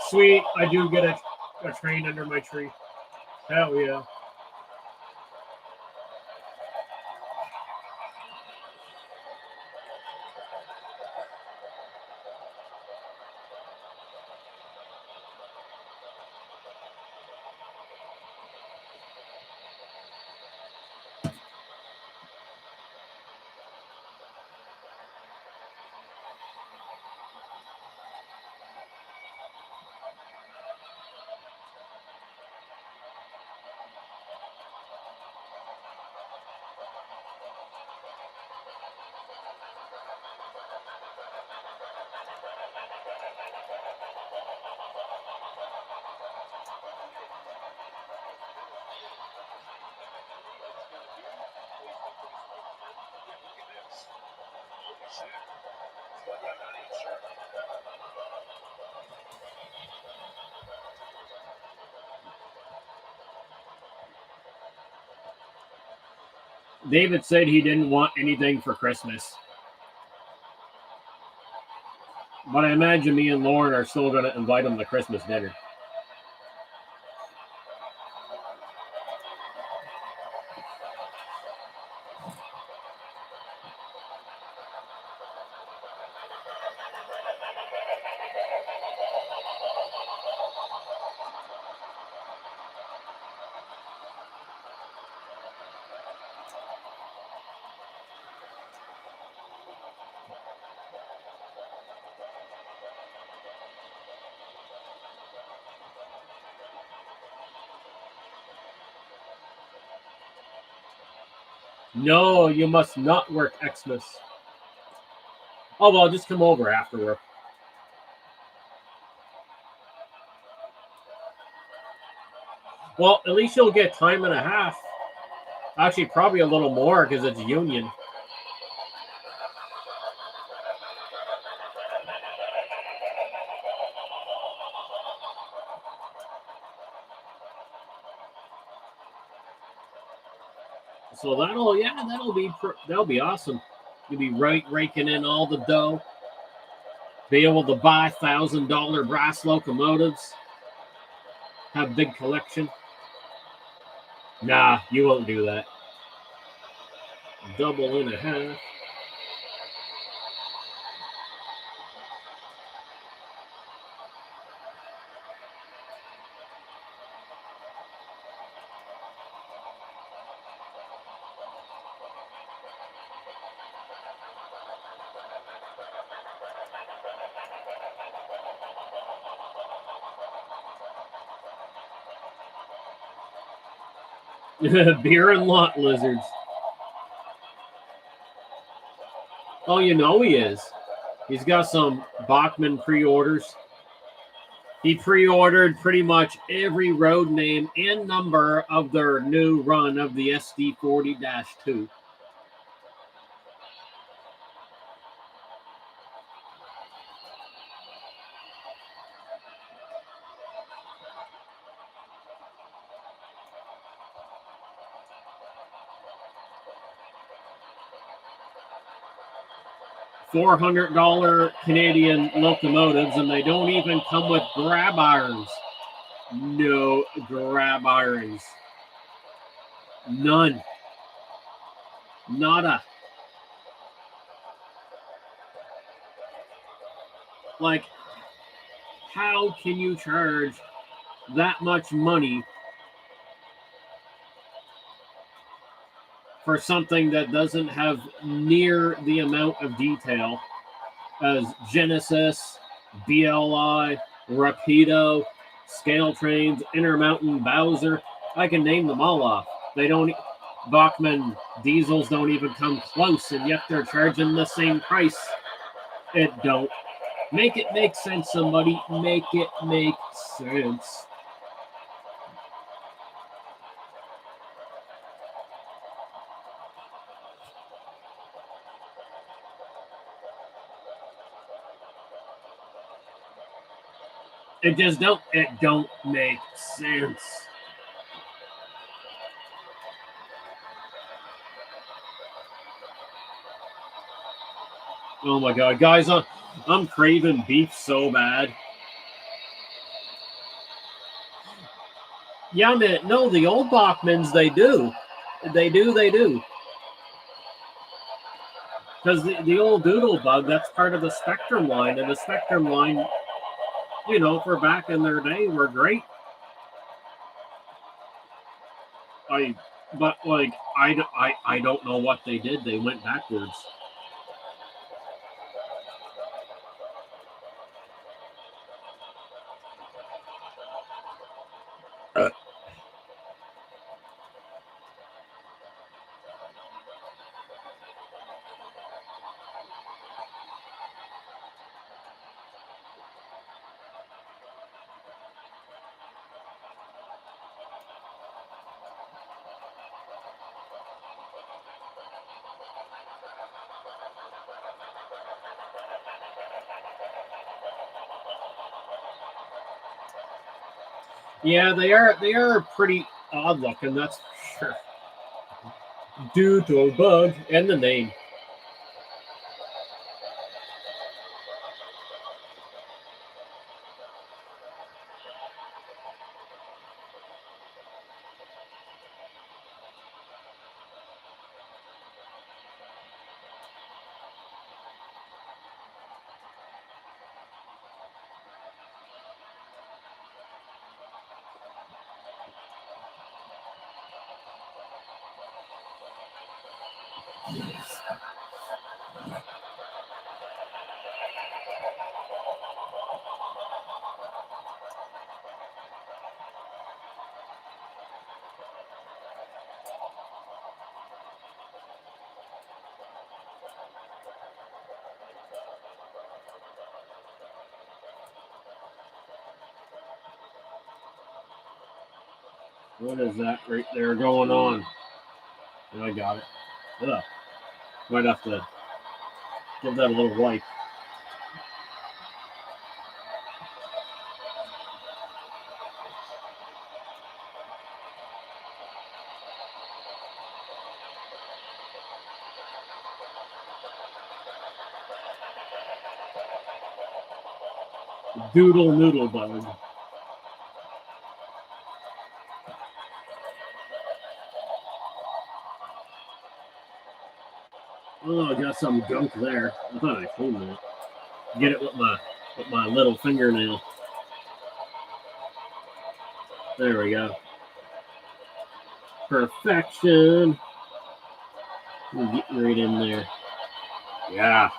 Sweet, I do get a train under my tree. Hell yeah. David said he didn't want anything for Christmas. But I imagine me and Lauren are still going to invite him to Christmas dinner. No, you must not work Xmas. Oh, well, just come over after work. Well, at least you'll get time and a half. Actually, probably a little more because it's union. So that'll be awesome. You'll be raking in all the dough. Be able to buy $1,000 brass locomotives. Have big collection. Nah, you won't do that. Double and a half. Beer and lot lizards. Oh, you know he is. He's got some Bachmann pre-orders. He pre-ordered pretty much every road name and number of their new run of the SD40-2. $400 Canadian locomotives, and they don't even come with grab irons. No grab irons. None. Nada. Like, how can you charge that much money for something that doesn't have near the amount of detail as Genesis, BLI, Rapido, Scale Trains, Intermountain, Bowser? I can name them all off. They don't. Bachmann diesels don't even come close, and yet they're charging the same price. It don't. Make it make sense, somebody. Make it make sense. It just don't. It don't make sense. Oh my god, guys! I'm craving beef so bad. Yeah, man. No, the old Bachmans, they do. They do. Because the old Doodle Bug, that's part of the Spectrum line, and the Spectrum line, you know, for back in their day, were great. I don't know what they did. They went backwards. Yeah, they are pretty odd looking, that's for sure. Doodle Bug and the name. What is that right there going on? I got it. Ugh. Might have to give that a little wipe. Doodle noodle bug. Oh, I got some gunk there. I thought I cleaned that. Get it with my little fingernail. There we go. Perfection. Get right in there. Yeah.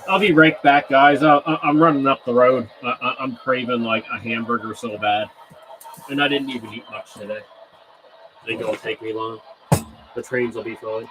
I'll be right back, guys. I'm running up the road. I'm craving like a hamburger so bad, and I didn't even eat much today. I think it'll take me long. The trains will be fine.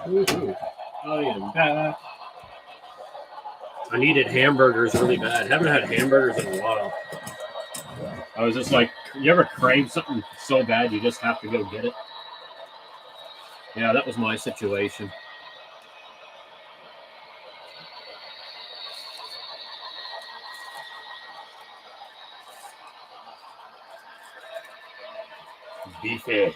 Woohoo. I am back. I needed hamburgers really bad. Haven't had hamburgers in a while. I was just like, you ever crave something so bad you just have to go get it? Yeah, that was my situation. Beefy.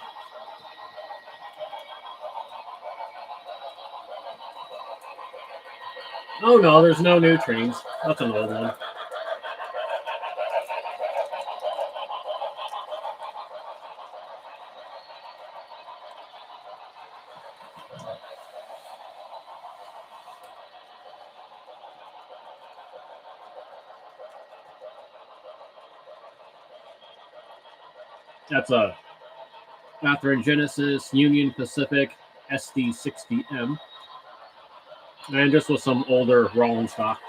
Oh no, there's no new trains. That's an old one. That's a Catherine Genesis Union Pacific SD60M. And just with some older rolling stock.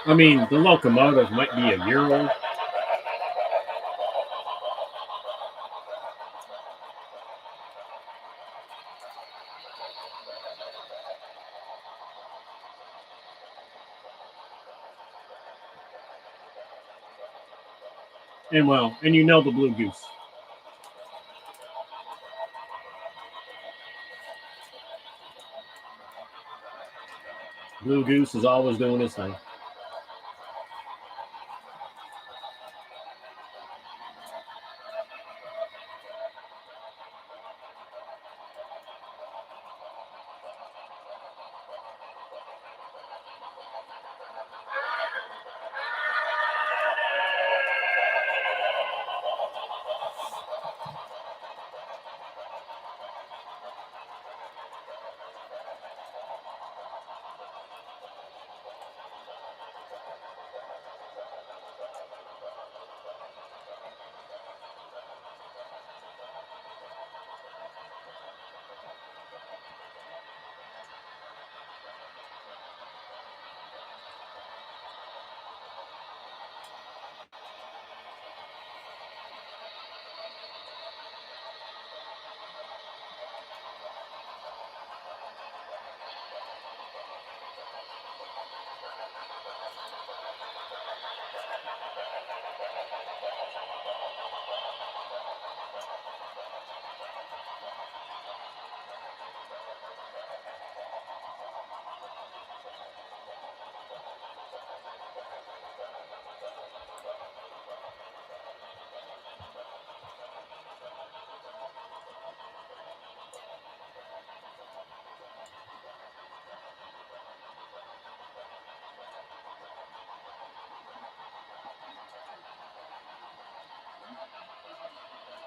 I mean, the locomotive might be a year old. And well, and you know the Blue Goose. Blue Goose is always doing his thing.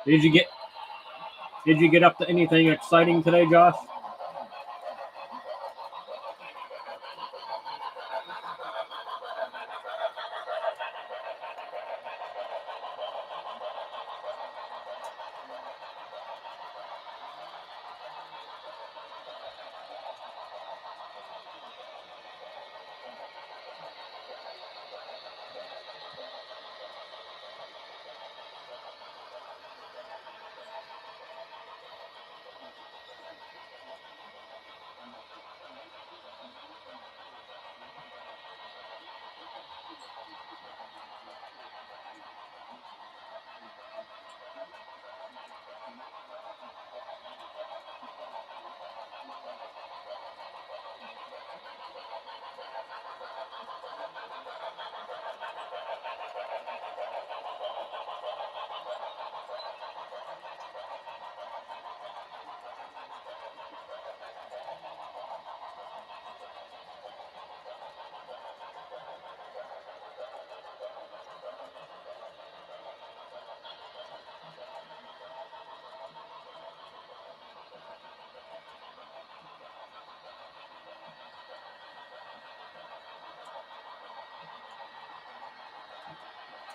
Did you get up to anything exciting today, Josh?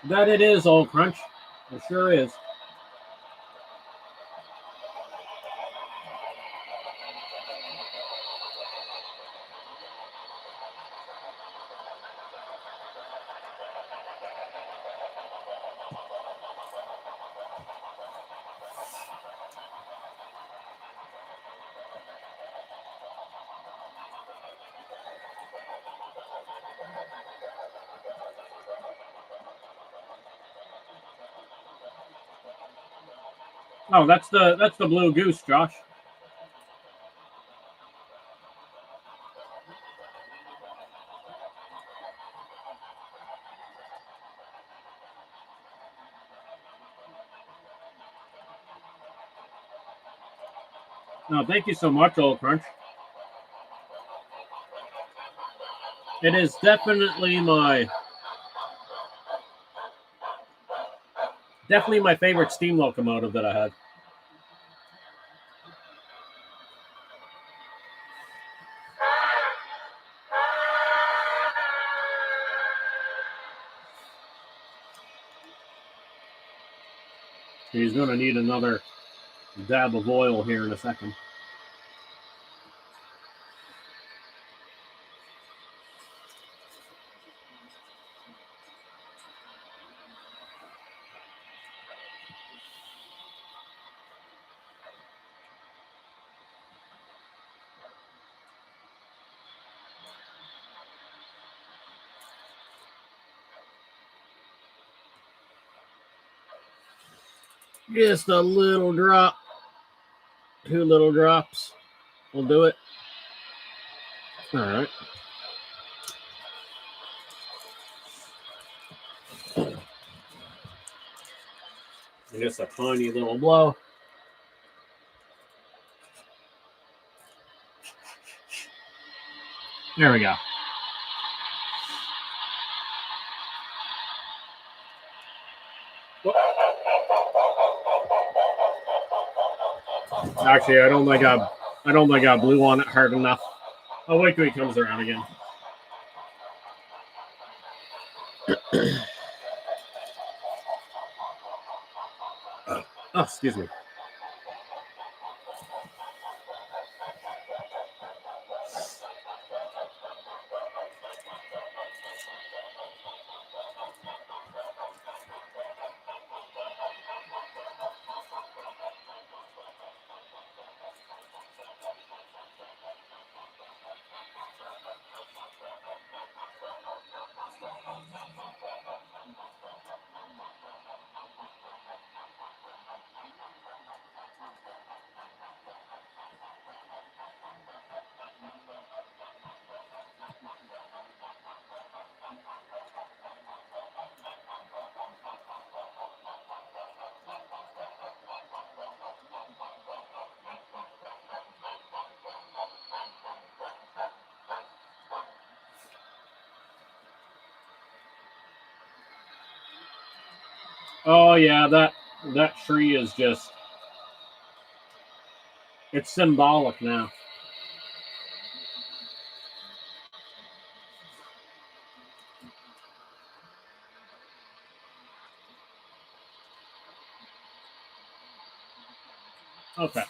That it is, Old Crunch. It sure is. Oh, that's the Blue Goose, Josh. No, thank you so much, Old Crunch. It is definitely my favorite steam locomotive that I had. He's going to need another dab of oil here in a second. Just a little drop. 2 little drops will do it. All right. Just a tiny little blow. There we go. Actually, I don't think I blew on it hard enough. I'll wait till he comes around again. Oh, excuse me. Oh yeah, that tree is just, it's symbolic now. Okay.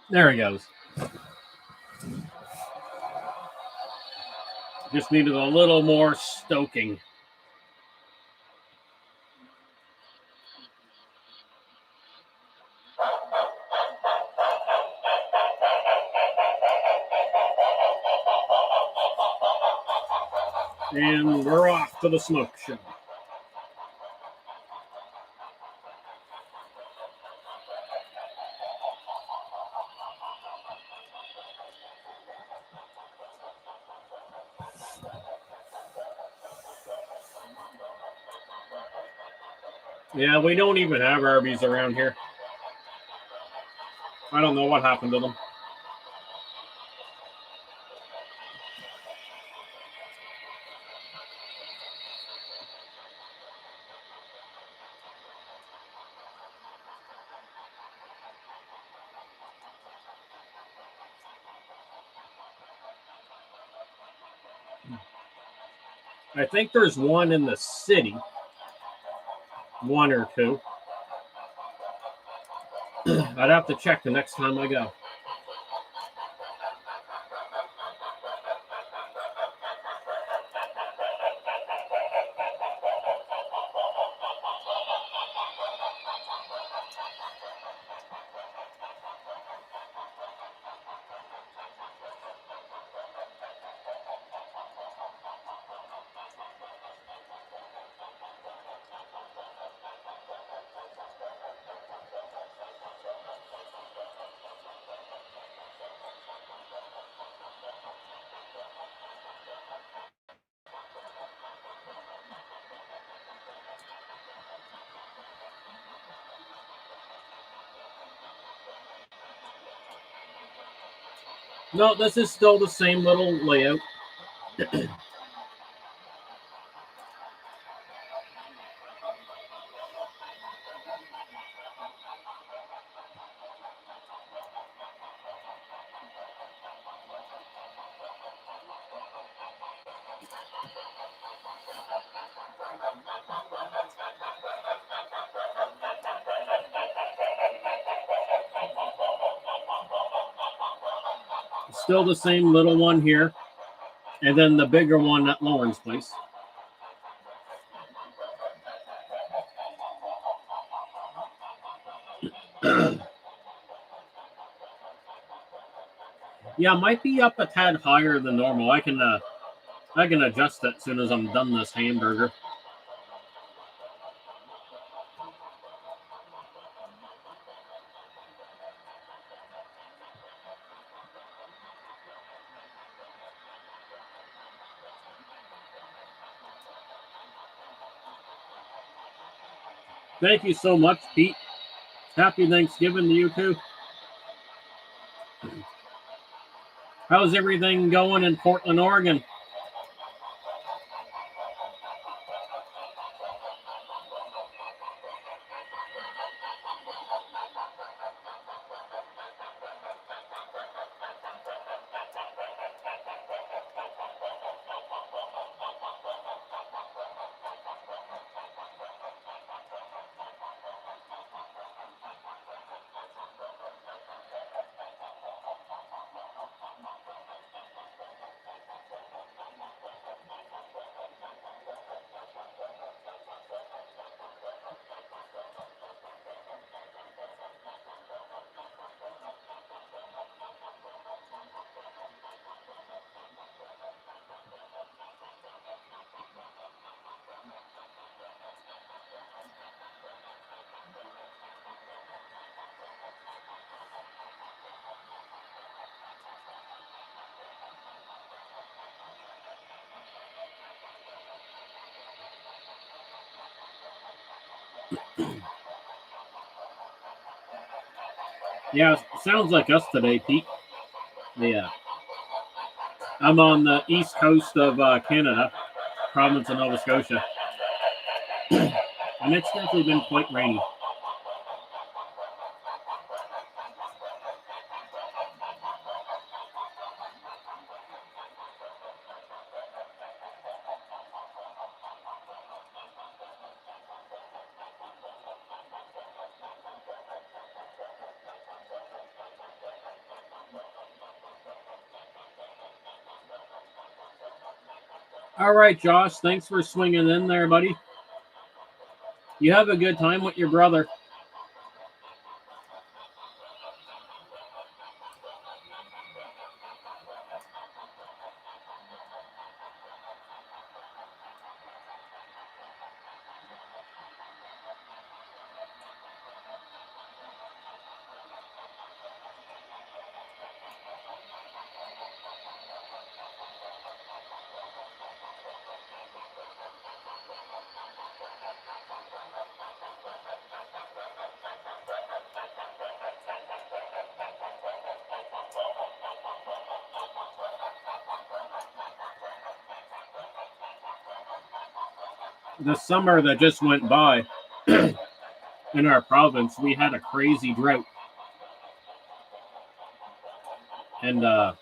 There he goes. Just needed a little more stoking. And we're off to the smoke show. Yeah, we don't even have Arby's around here. I don't know what happened to them. I think there's one in the city. 1 or 2. I'd have to check the next time I go. No, this is still the same little layout. Still the same little one here, and then the bigger one at Lauren's place. Yeah, might be up a tad higher than normal. I can adjust it as soon as I'm done this hamburger. Thank you so much, Pete. Happy Thanksgiving to you too. How's everything going in Portland, Oregon? Yeah, sounds like us today, Pete. Yeah. I'm on the east coast of Canada, province of Nova Scotia. And it's definitely been quite rainy. All right, Josh. Thanks for swinging in there, buddy. You have a good time with your brother. The summer that just went by in our province, we had a crazy drought. And I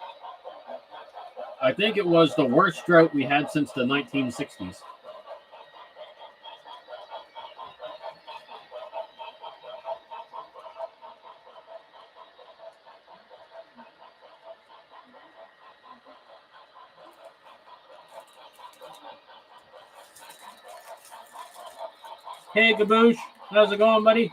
think it was the worst drought we had since the 1960s. Hey, Gaboosh. How's it going, buddy?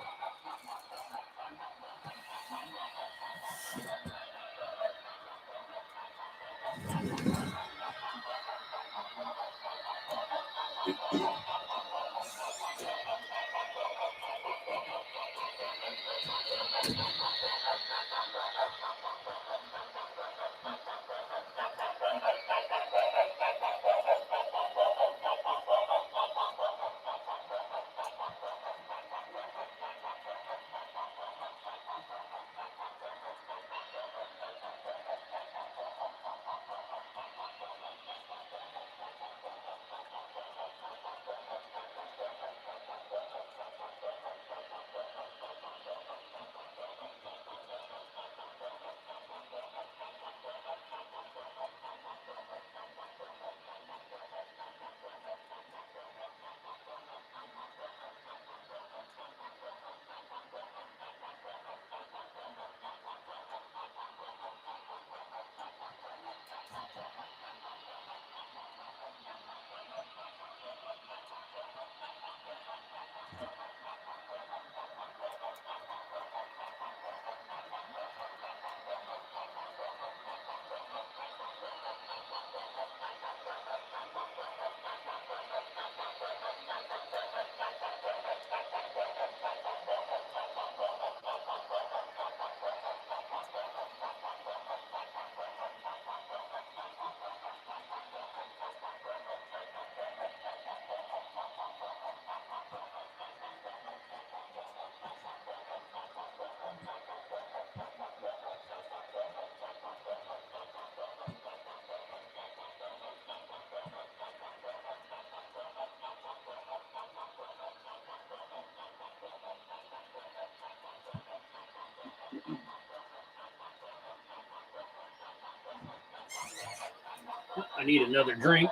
I need another drink.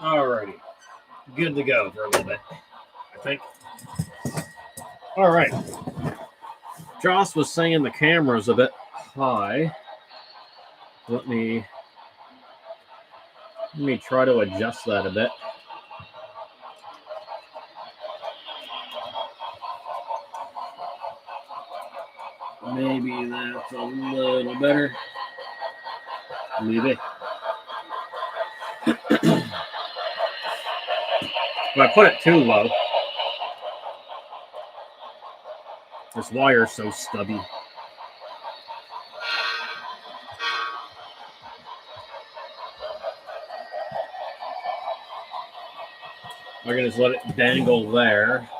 Alrighty. Good to go for a little bit, I think. All right. Joss was saying the camera's a bit high. Let me try to adjust that a bit. Maybe that's a little better. Maybe. If I put it too low, this wire's so stubby. I can just let it dangle there.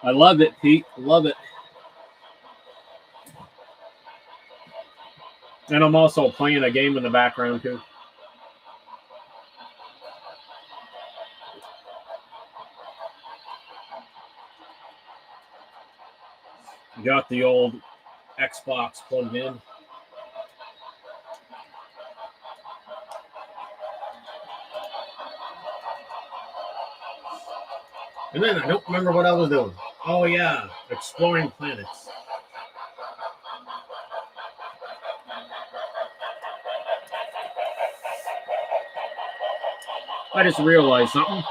I love it, Pete. Love it. And I'm also playing a game in the background, too. Got the old Xbox plugged in. And then I don't remember what I was doing. Oh, yeah. Exploring planets. I just realized something.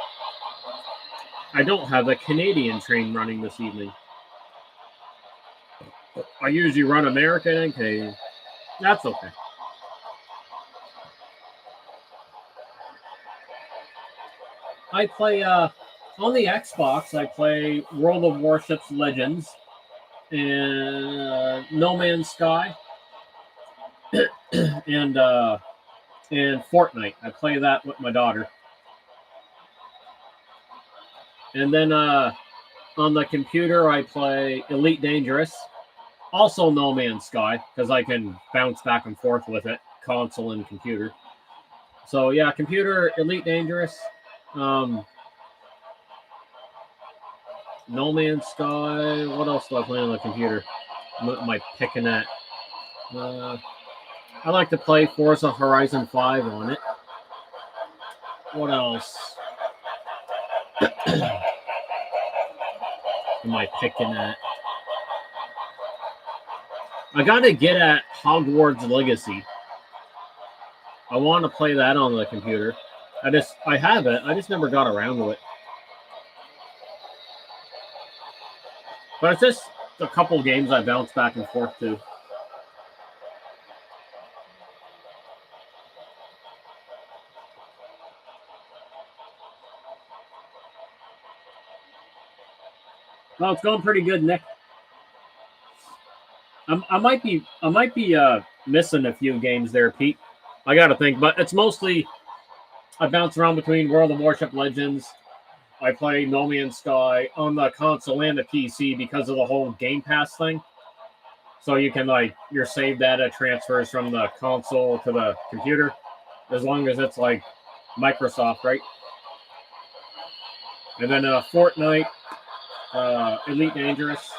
I don't have a Canadian train running this evening. I usually run American and Canadian. That's okay. I play, on the Xbox, I play World of Warships Legends and No Man's Sky and Fortnite. I play that with my daughter. And then on the computer, I play Elite Dangerous. Also No Man's Sky, because I can bounce back and forth with it, console and computer. So yeah, computer, Elite Dangerous, No Man's Sky. What else do I play on the computer? What am I picking at? I like to play Forza Horizon 5 on it. What else am I picking at? I gotta get at Hogwarts Legacy. I want to play that on the computer. I have it. I just never got around to it. But it's just a couple games I bounce back and forth to. Well, it's going pretty good, Nick. I might be missing a few games there, Pete. I got to think, but it's mostly I bounce around between World of Warship Legends. I play No Man's Sky on the console and the PC because of the whole Game Pass thing. So you can your save data transfers from the console to the computer, as long as it's like Microsoft, right? And then Fortnite, Elite Dangerous.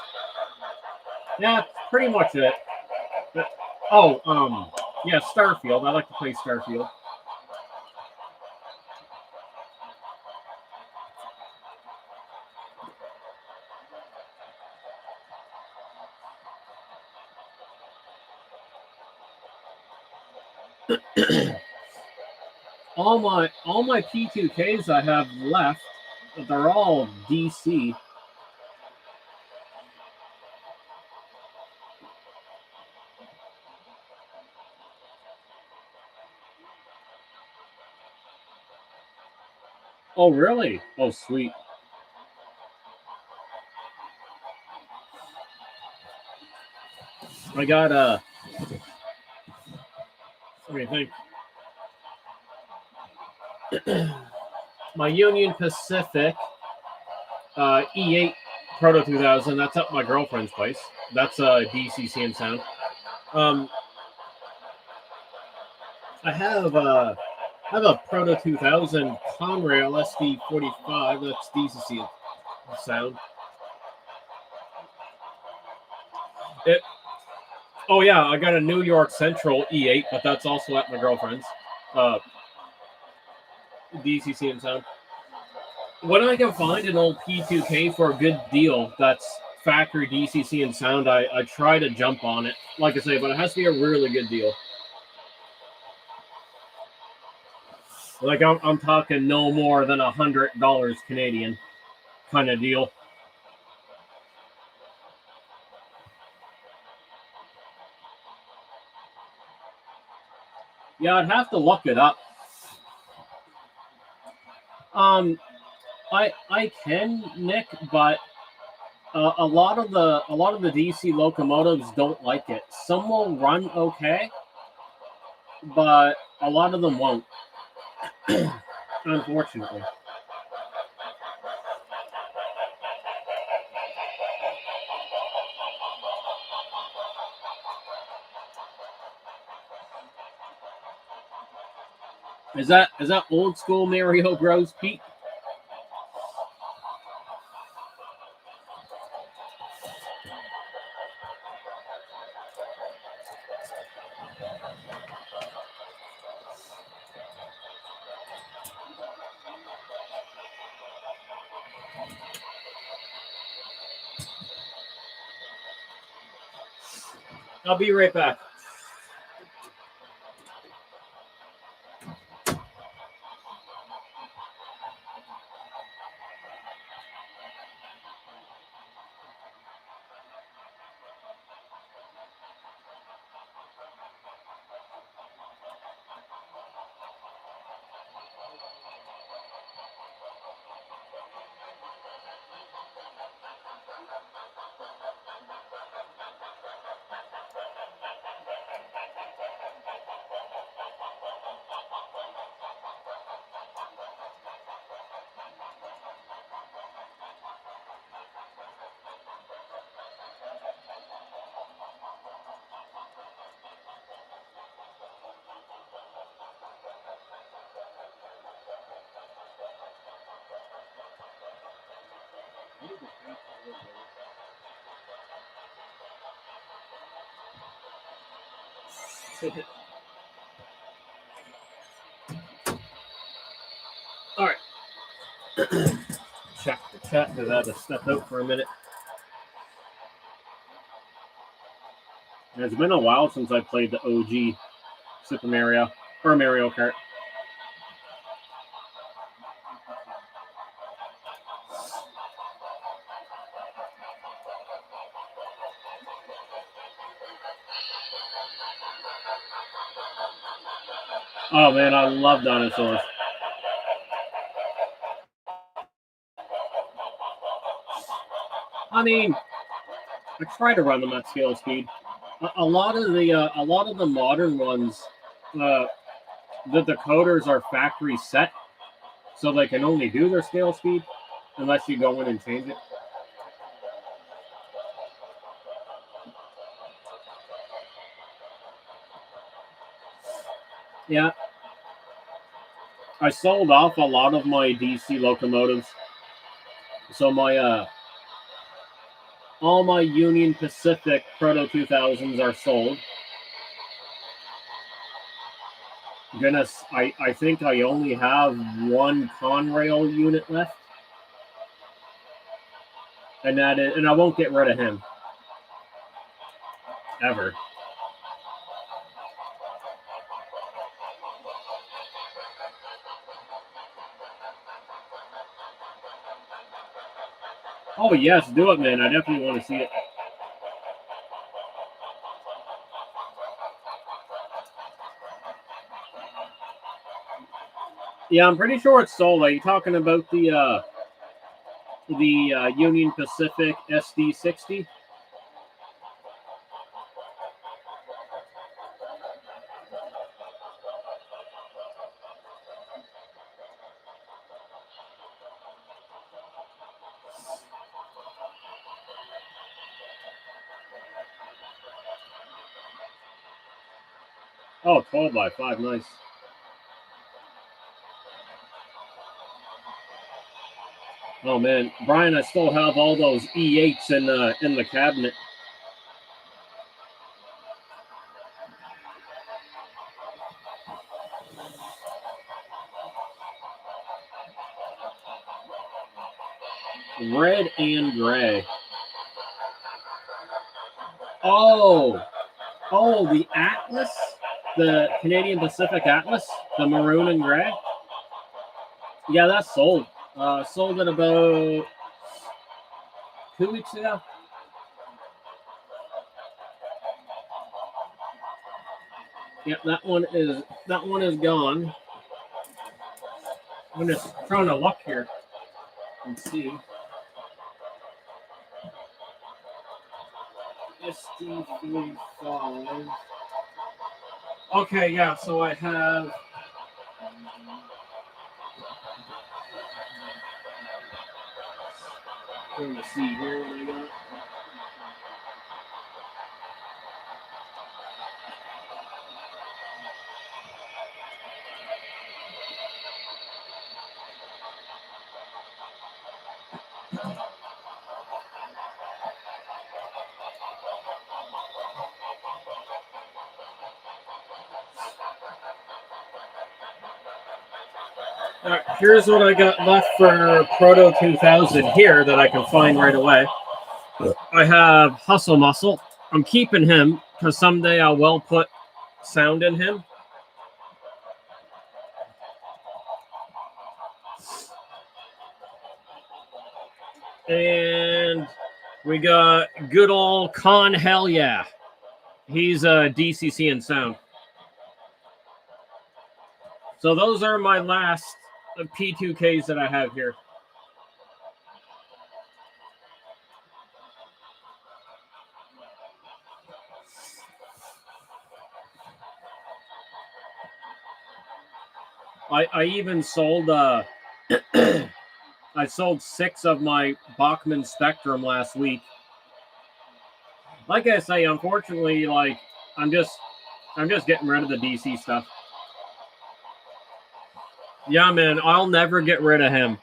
Yeah, pretty much it. Yeah, Starfield. I like to play Starfield. all my P2Ks I have left, they're all DC. Oh, really? Oh, sweet. I got let me think. My Union Pacific E8 Proto 2000. That's at my girlfriend's place. That's DCC and sound. I have a Proto 2000 Conrail SD45. That's DCC sound. Oh yeah, I got a New York Central E8, but that's also at my girlfriend's. DCC and sound. When I can find an old P2K for a good deal that's factory DCC and sound, I try to jump on it. Like I say, but it has to be a really good deal. Like I'm talking no more than $100 Canadian kind of deal. Yeah, I'd have to look it up. I can, Nick, but a lot of the DC locomotives don't like it. Some will run okay, but a lot of them won't. Unfortunately. Is that old school Mario Bros, Pete? I'll be right back. All right. Check the chat because I had to step out for a minute. It's been a while since I played the OG Super Mario or Mario Kart. Oh man, I love dinosaurs. I mean, I try to run them at scale speed. A lot of the modern ones, the decoders are factory set, so they can only do their scale speed unless you go in and change it. Yeah, I sold off a lot of my DC locomotives, so my all my Union Pacific Proto 2000s are sold. Goodness, I think I only have one Conrail unit left. And I won't get rid of him. Ever. Oh, yes, do it, man. I definitely want to see it. Yeah, I'm pretty sure it's sold. Are you talking about the Union Pacific SD60? Oh, 12 by 5, nice. Oh man, Brian, I still have all those E8s in the cabinet. Red and gray. Oh, the Atlas, the Canadian Pacific Atlas, the maroon and gray. Yeah, that's sold. Sold it about 2 weeks ago. Yep, that one is gone. I'm just trying to look here and see. SD45. Okay, yeah, so I have. Trying to see here what I got. All right, here's what I got left for Proto 2000 here that I can find right away. I have Hustle Muscle. I'm keeping him because someday I will put sound in him. And we got good old Con Hell Yeah. He's a DCC and sound. So those are my last P2Ks that I have here. I even sold I sold 6 of my Bachmann Spectrum last week. Like I say, unfortunately, like I'm just getting rid of the DC stuff. Yeah, man, I'll never get rid of him.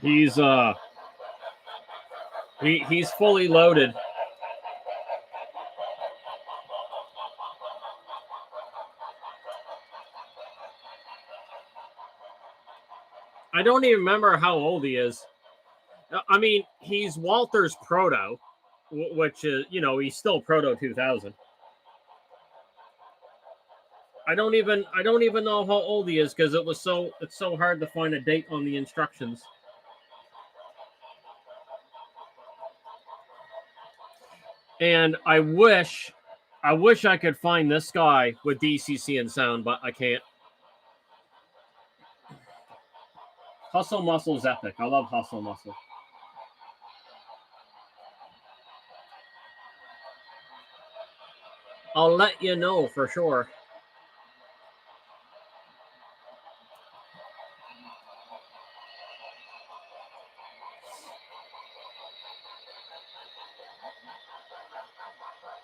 He's he's fully loaded. I don't even remember how old he is. I mean, he's Walter's Proto, which is, you know, he's still Proto 2000. I don't even know how old he is because it's so hard to find a date on the instructions. And I wish I could find this guy with DCC and sound, but I can't. Hustle Muscle's epic. I love Hustle Muscle. I'll let you know for sure.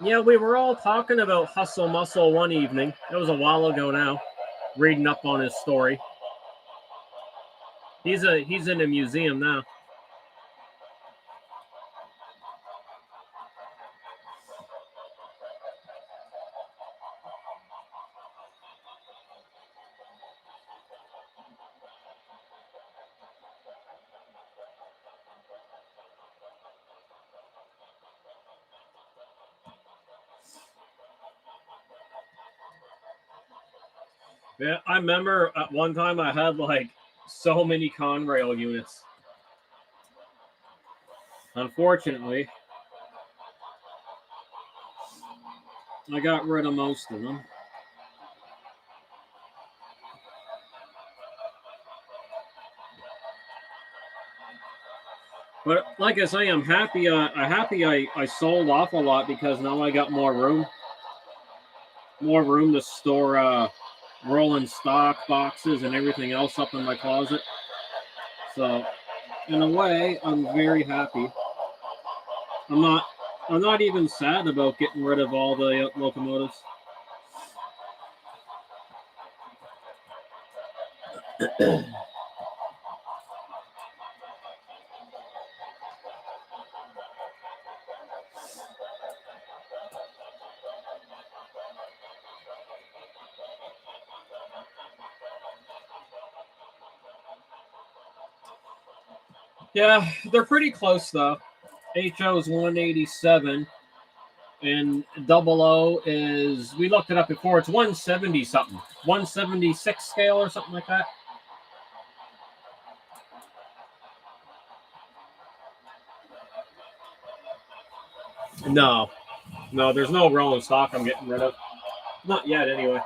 Yeah, we were all talking about Hustle Muscle one evening. It was a while ago now. Reading up on his story. He's in a museum now. Yeah, I remember at one time I had like so many Conrail units. unfortunately, I got rid of most of them. But like I say, I'm happy. I sold off a lot because now I got more room to store rolling stock boxes and everything else up in my closet. So, in a way, I'm very happy. I'm not. I'm not even sad about getting rid of all the locomotives. Yeah, they're pretty close though. HO is 187, and double O is, we looked it up before. It's 170 something, 176 scale or something like that. No, no, there's no rolling stock I'm getting rid of. Not yet, anyway.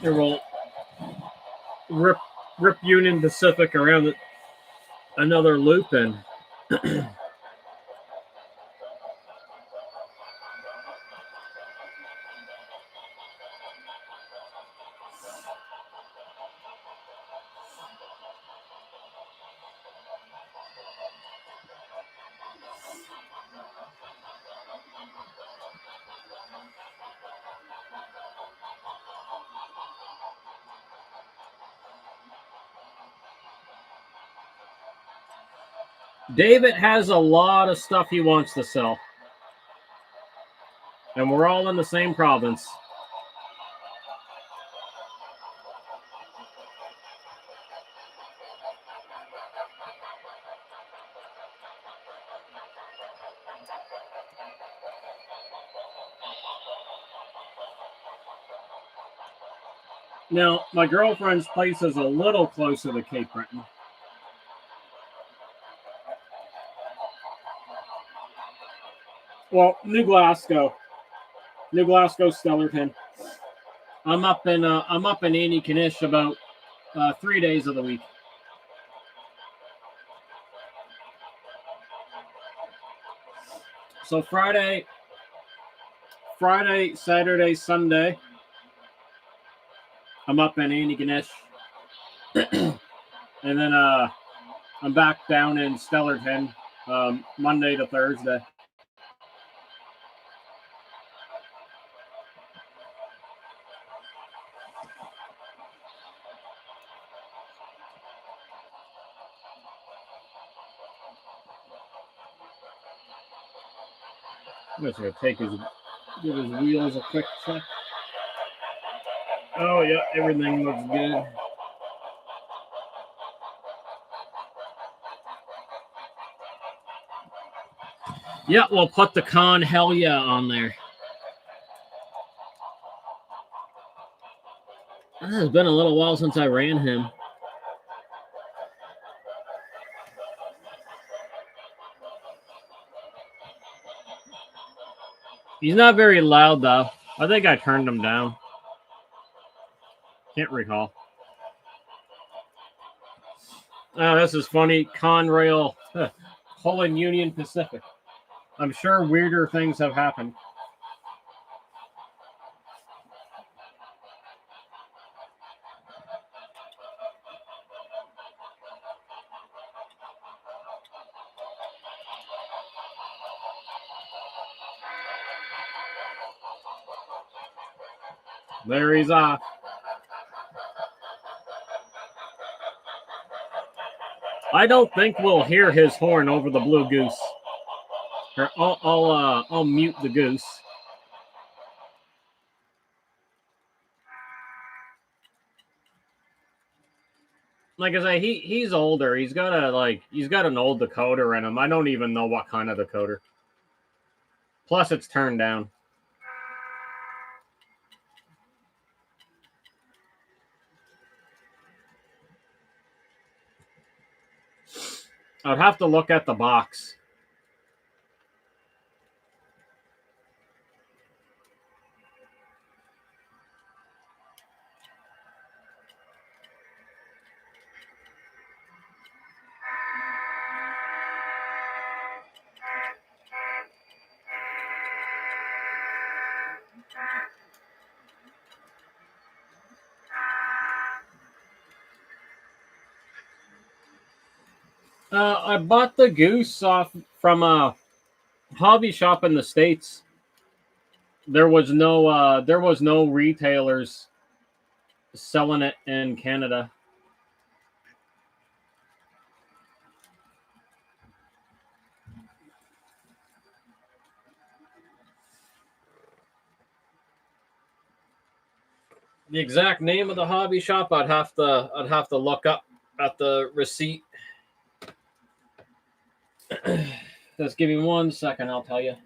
Here we'll rip Union Pacific around another loop and David has a lot of stuff he wants to sell. And we're all in the same province. Now, my girlfriend's place is a little closer to Cape Breton. Well, New Glasgow, Stellarton. I'm up in Antigonish about 3 days of the week. So Friday, Saturday, Sunday, I'm up in Antigonish, and then I'm back down in Stellarton Monday to Thursday. I'm just gonna give his wheels a quick check. Oh yeah, everything looks good. Yeah, we'll put the Con Hell Yeah on there. It's been a little while since I ran him. He's not very loud, though. I think I turned him down. Can't recall. Oh, this is funny. Conrail, Holland Union Pacific. I'm sure weirder things have happened. There he's off. I don't think we'll hear his horn over the Blue Goose. Or I'll mute the goose. like I say, he's older. He's got an old decoder in him. I don't even know what kind of decoder. Plus, it's turned down. I'd have to look at the box. I bought the goose off from a hobby shop in the States. There was no retailers selling it in Canada. The exact name of the hobby shop I'd have to look up at the receipt. Just give me 1 second, I'll tell you.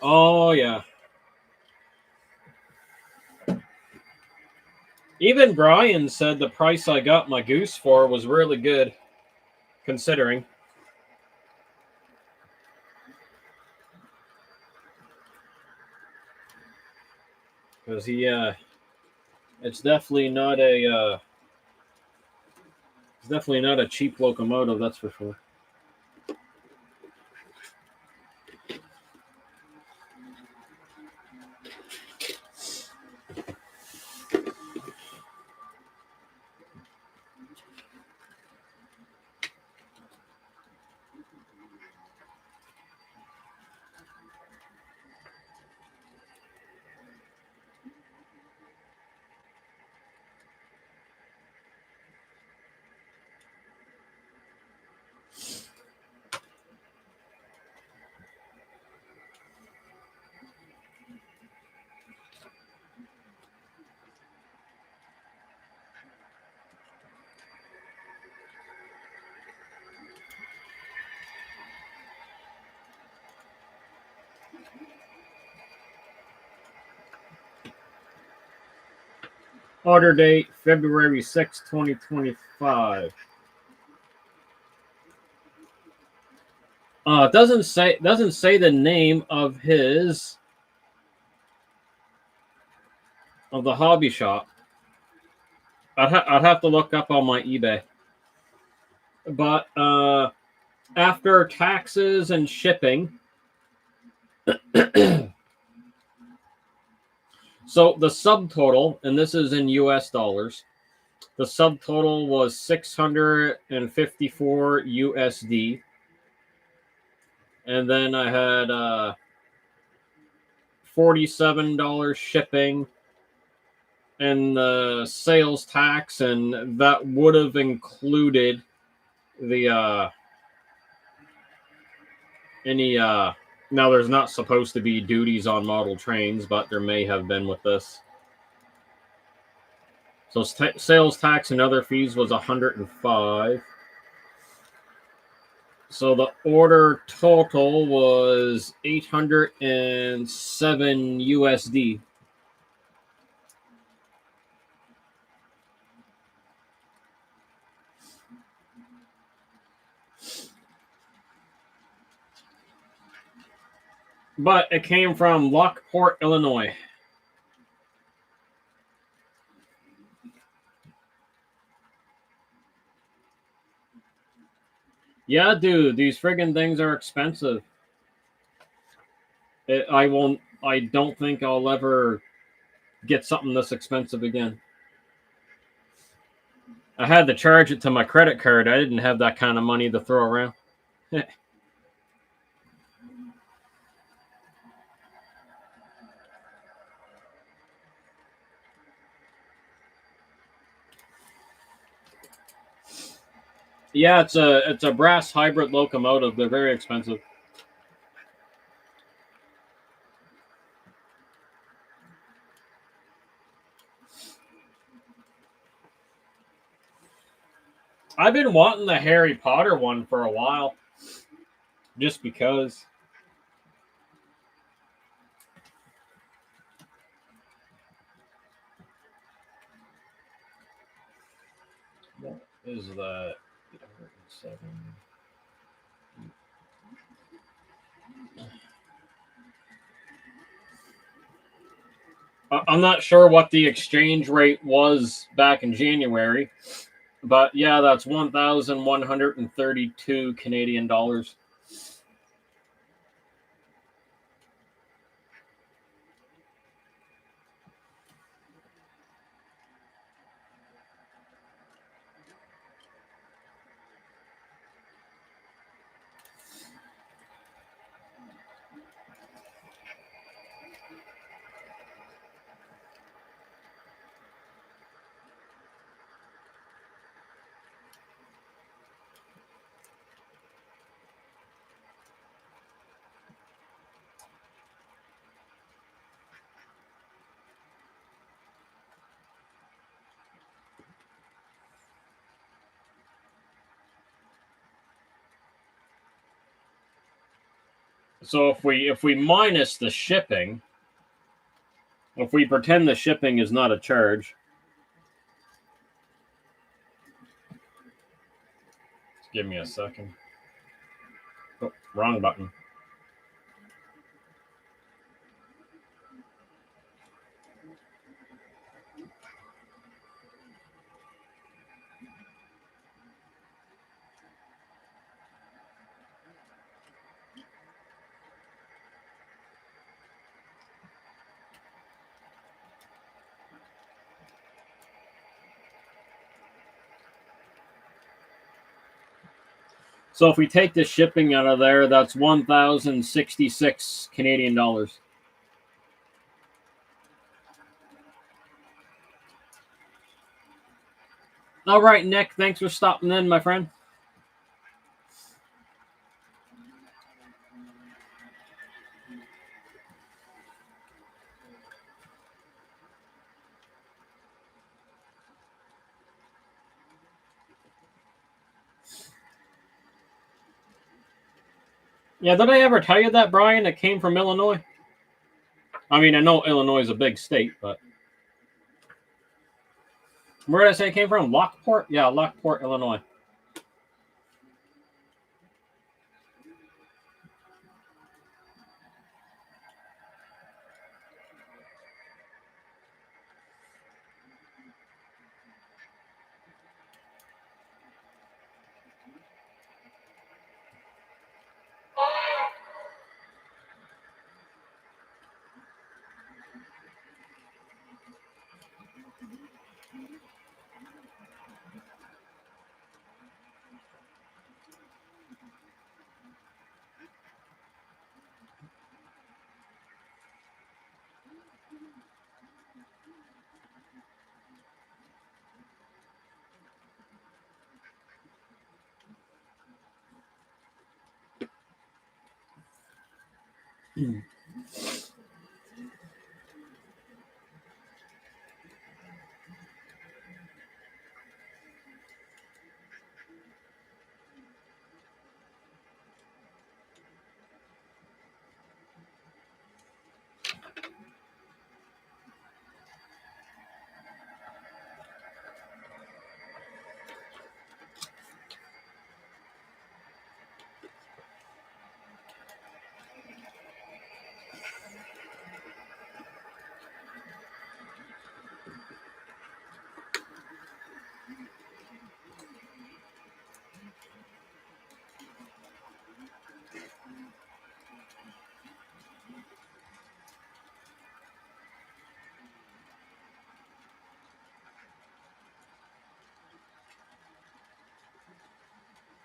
Oh yeah. Even Brian said the price I got my goose for was really good, considering. Because it's definitely not a cheap locomotive, that's for sure. Order date February 6, 2025. It doesn't say the name of the hobby shop. I'd have to look up on my eBay. But after taxes and shipping, so the subtotal, and this is in US dollars, the subtotal was 654 USD. And then I had $47 shipping and the sales tax, and that would have included the any now there's not supposed to be duties on model trains, but there may have been with this. So sales tax and other fees was 105. So the order total was 807 USD. But it came from Lockport, Illinois. Yeah, dude, these friggin' things are expensive. I don't think I'll ever get something this expensive again. I had to charge it to my credit card. I didn't have that kind of money to throw around. Yeah, it's a brass hybrid locomotive. They're very expensive. I've been wanting the Harry Potter one for a while, just because. What is that? 807. I'm not sure what the exchange rate was back in January, but yeah, that's 1,132 Canadian dollars. So if we minus the shipping, if we pretend the shipping is not a charge, give me a second. Oh, wrong button. So if we take the shipping out of there, that's 1,066 Canadian dollars. All right, Nick, thanks for stopping in, my friend. Yeah, did I ever tell you that, Brian? It came from Illinois. I mean, I know Illinois is a big state, but where did I say it came from? Lockport? Yeah, Lockport, Illinois.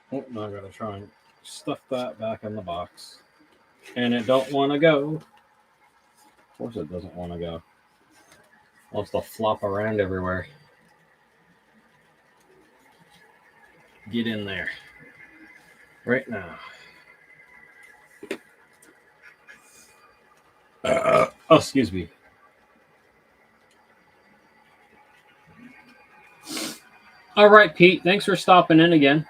Oh, now I gotta try and stuff that back in the box. And it don't want to go. Of course it doesn't want to go. Wants to flop around everywhere. get in there right now. Oh, excuse me. All right, Pete. Thanks for stopping in again.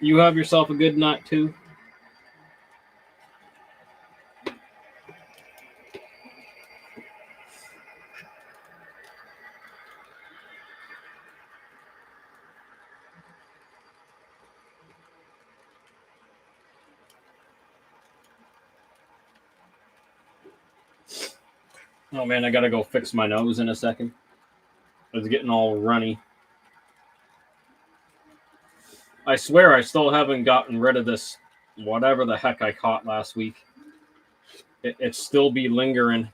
You have yourself a good night, too. Oh, man, I got to go fix my nose in a second. It's getting all runny. I swear I still haven't gotten rid of this whatever the heck I caught last week. It still be lingering.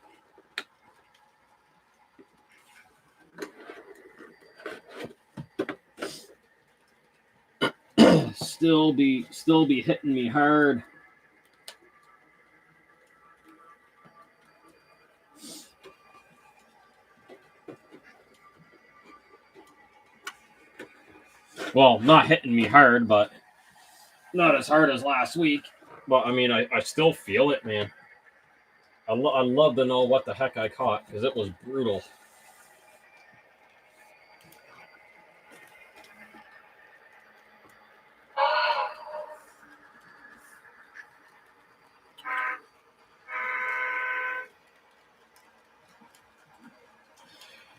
still be hitting me hard. Well, not hitting me hard, but not as hard as last week. But I mean, I still feel it, man. I'd love to know what the heck I caught because it was brutal.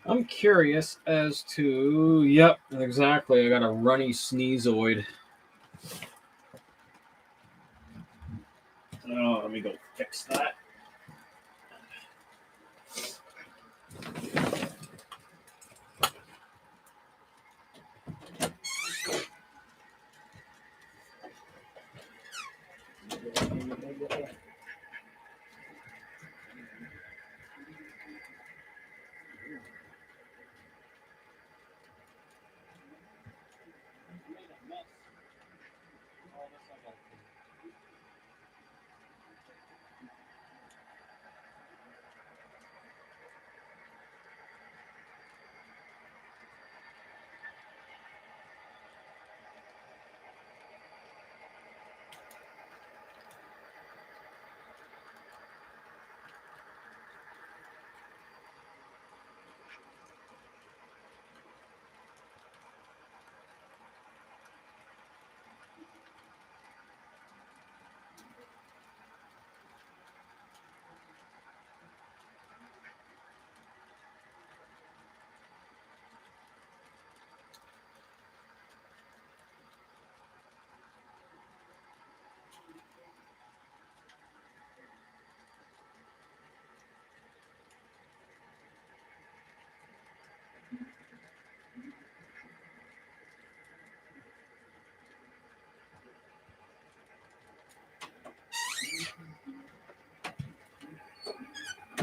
I'm curious as to. Yep, exactly. I got a runny sneezoid. Oh, let me go fix that.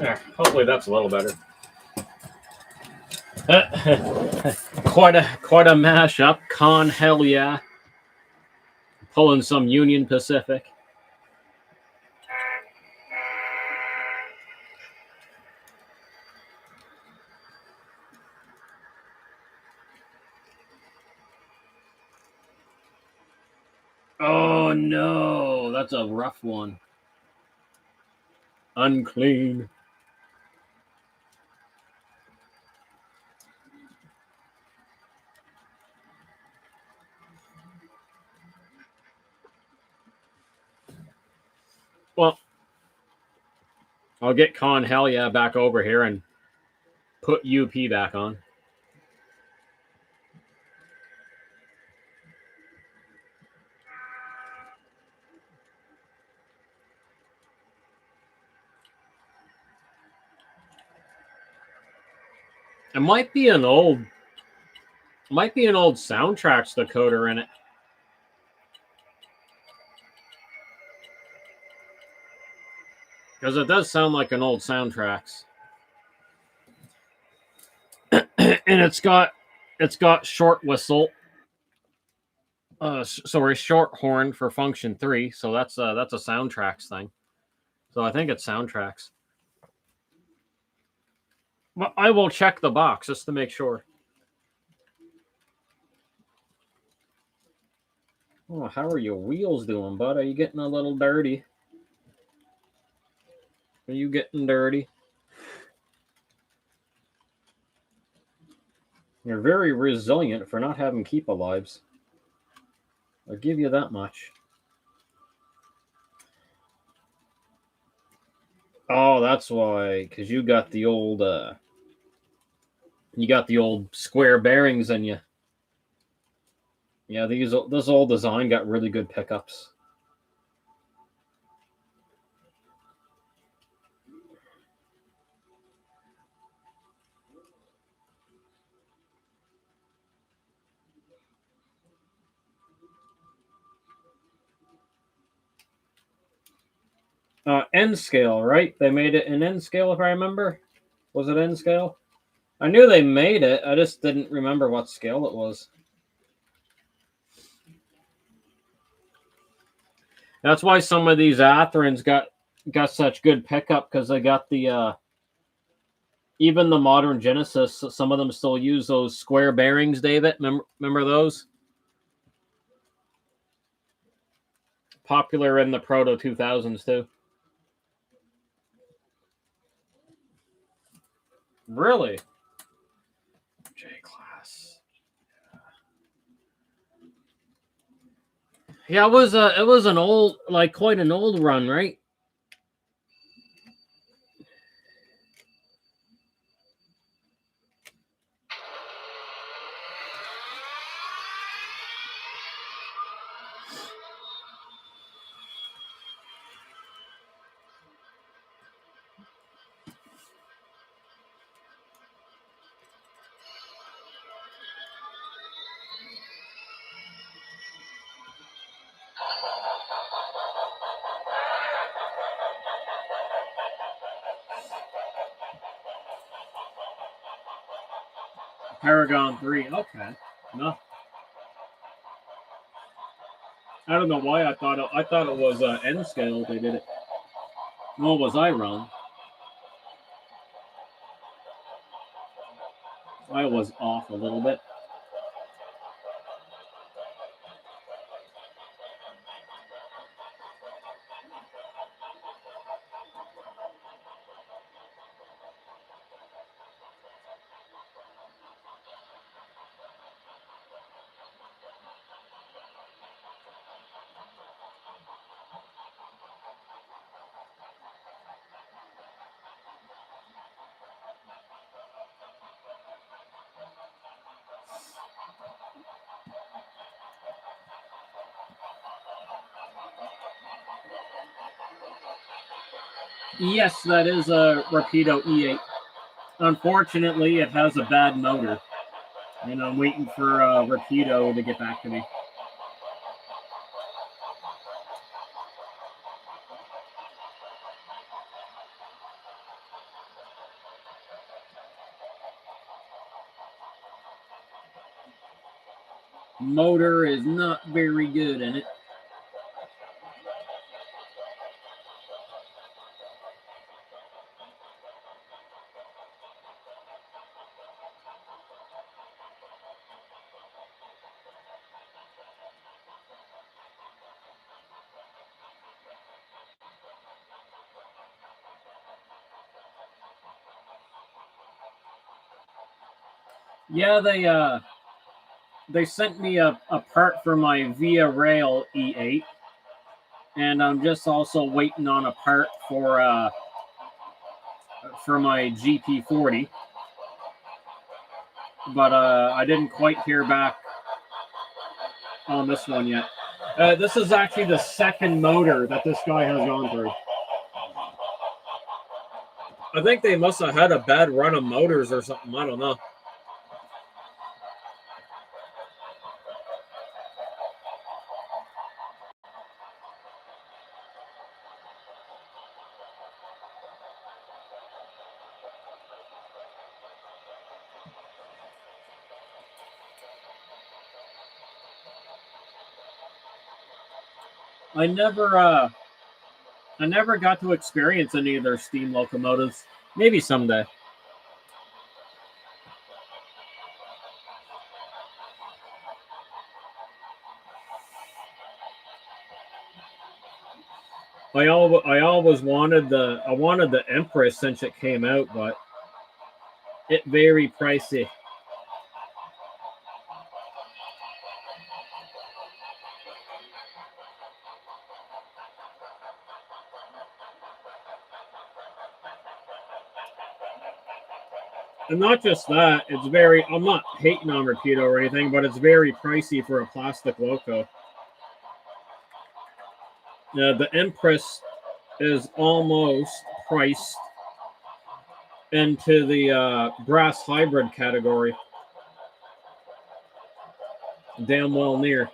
There, hopefully that's a little better. quite a mashup. Con hell yeah. Pulling some Union Pacific. Oh no, that's a rough one. Unclean. Well, I'll get Con hell yeah back over here and put UP back on. It might be an old soundtracks decoder in it. Because it does sound like an old soundtracks. And it's got short whistle. Sorry, short horn for function 3. So that's a soundtracks thing. So I think it's soundtracks. Well, I will check the box just to make sure. Oh, how are your wheels doing, bud? Are you getting a little dirty? Are you getting dirty? You're very resilient for not having keep alives. I'll give you that much. Oh, that's why, because you got the old square bearings in you. Yeah, this old design got really good pickups. N scale, right? They made it in N scale, if I remember. Was it N scale? I knew they made it. I just didn't remember what scale it was. That's why some of these Atherans got such good pickup, because they got the even the modern Genesis. Some of them still use those square bearings. David, remember those? Popular in the Proto 2000s too. Really? J class. Yeah, it was an old, like quite an old run, right? Paragon 3. Okay. No. I don't know why I thought it was N scale. They did it. Well, was I wrong? I was off a little bit. Yes, that is a Rapido E8. Unfortunately, it has a bad motor, and I'm waiting for Rapido to get back to me. Motor is not very good in it. Yeah, they sent me a part for my Via Rail E8, and I'm just also waiting on a part for my GP40. But I didn't quite hear back on this one yet. This is actually the second motor that this guy has gone through. I think they must have had a bad run of motors or something. I don't know. I never got to experience any of their steam locomotives. Maybe someday. I always wanted the Empress since it came out, but it very pricey. And not just that, it's very, I'm not hating on Rapido or anything, but it's very pricey for a plastic loco. The Empress is almost priced into the brass hybrid category. Damn well near.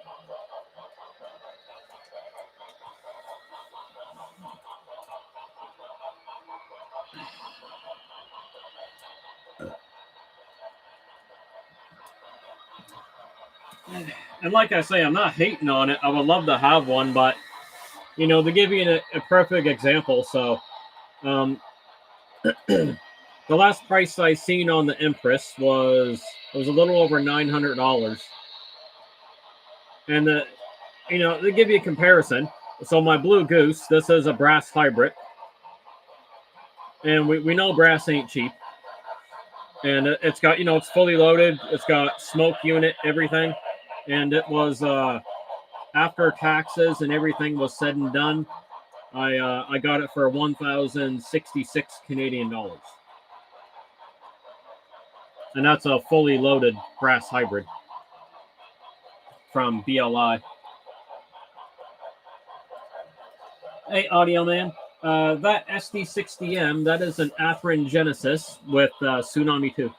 And like I say, I'm not hating on it. I would love to have one, but to give you a perfect example, so the last price I seen on the Empress was a little over $900, and to give you a comparison, so my Blue Goose, this is a brass hybrid, and we know brass ain't cheap, and it's got it's fully loaded, it's got smoke unit, everything, and it was after taxes and everything was said and done, I got it for 1,066 Canadian dollars. And that's a fully loaded brass hybrid from BLI. Hey, Audio Man. That SD60M, that is an Athearn Genesis with Tsunami 2.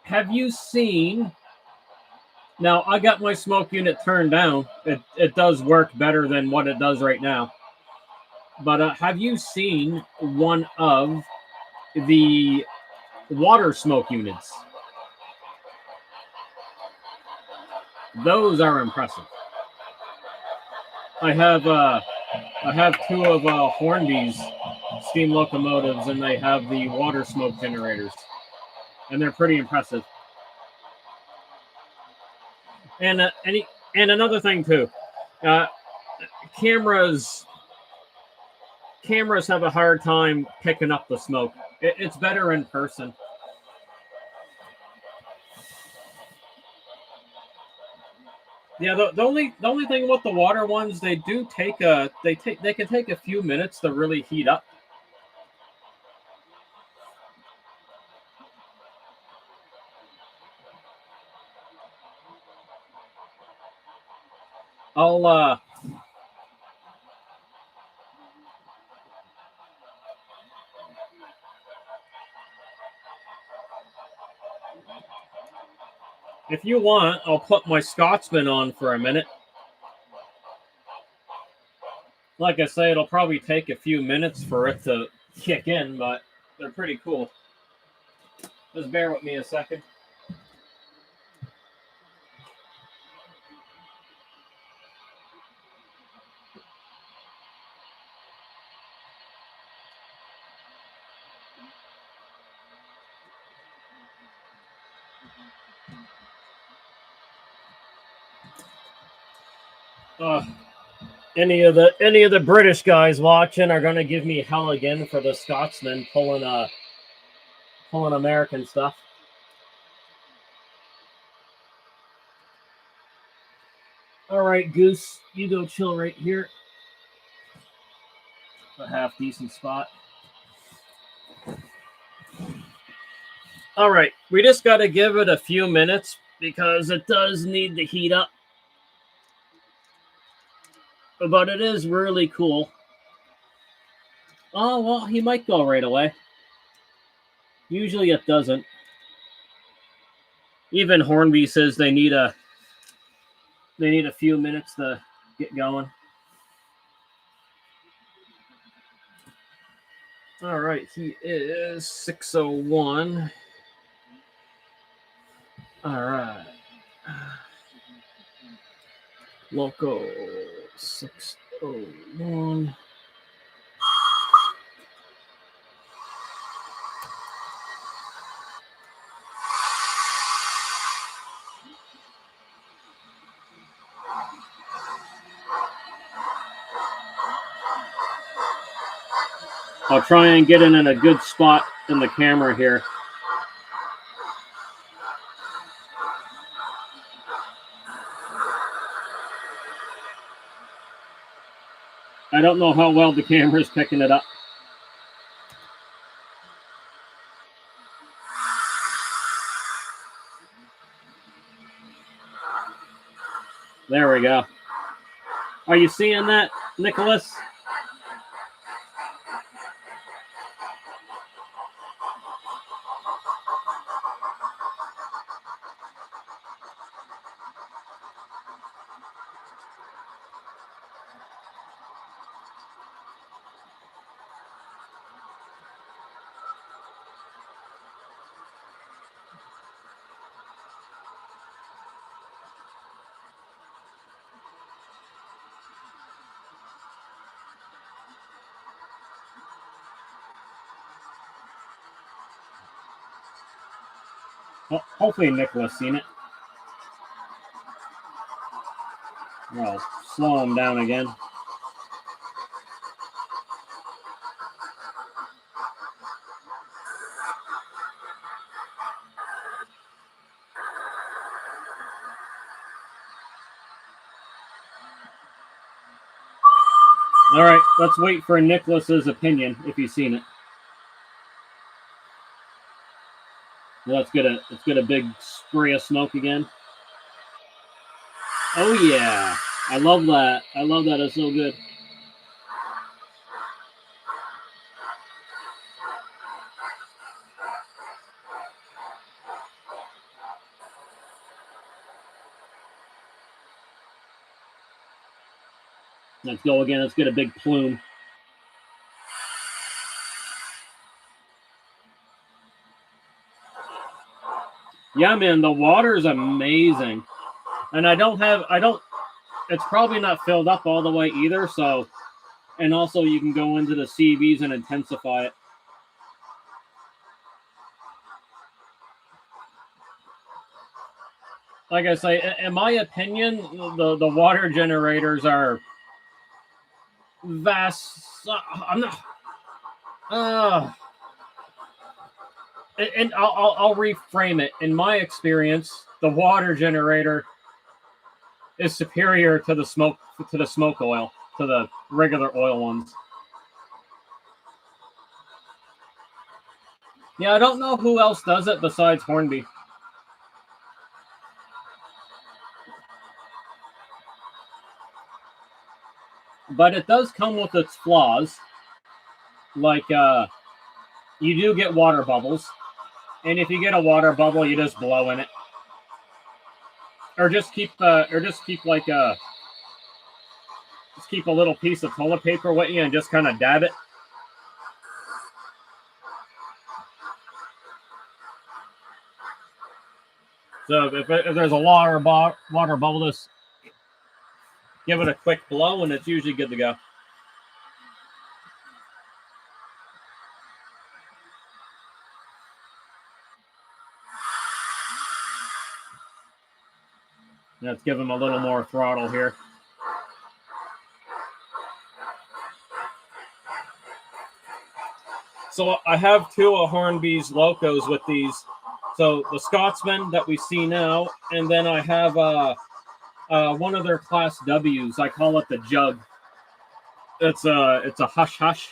Have you seen... Now, I got my smoke unit turned down. It does work better than what it does right now. But have you seen one of the water smoke units? Those are impressive. I have two of Hornby's steam locomotives, and they have the water smoke generators, and they're pretty impressive. And another thing too, cameras have a hard time picking up the smoke. It's better in person. Yeah, the only thing with the water ones, they can take a few minutes to really heat up. If you want, I'll put my Scotsman on for a minute. Like I say, it'll probably take a few minutes for it to kick in, but they're pretty cool. Just bear with me a second. Any of the British guys watching are gonna give me hell again for the Scotsman pulling American stuff. All right, Goose, you go chill right here. A half decent spot. All right, we just got to give it a few minutes because it does need to heat up. But it is really cool. Oh, well, he might go right away. Usually it doesn't. Even Hornby says they need a few minutes to get going. All right, he is 601. All right. Loco 6 Oh, man. I'll try and get in a good spot in the camera here. I don't know how well the camera is picking it up. There we go. Are you seeing that, Nicholas? Well, hopefully Nicholas seen it. Well, slow him down again. All right, let's wait for Nicholas's opinion if he's seen it. Let's get a big spray of smoke again. Oh yeah, I love that. I love that. It's so good. Let's go again. Let's get a big plume. Yeah, man, the water is amazing. And I don't, it's probably not filled up all the way either. So, and also you can go into the CVs and intensify it. Like I say, in my opinion, the water generators are vast. I'm not, and I'll reframe it. In my experience, the water generator is superior to the smoke oil, to the regular oil ones. Yeah, I don't know who else does it besides Hornby. But it does come with its flaws. Like you do get water bubbles, and if you get a water bubble, you just blow in it, or just keep just keep a little piece of toilet paper with you and just kind of dab it. So if there's a water bubble, just give it a quick blow, and it's usually good to go. Let's give him a little more throttle here. So I have two of Hornby's locos with these. So the Scotsman that we see now, and then I have one of their Class Ws. I call it the Jug. It's a hush hush.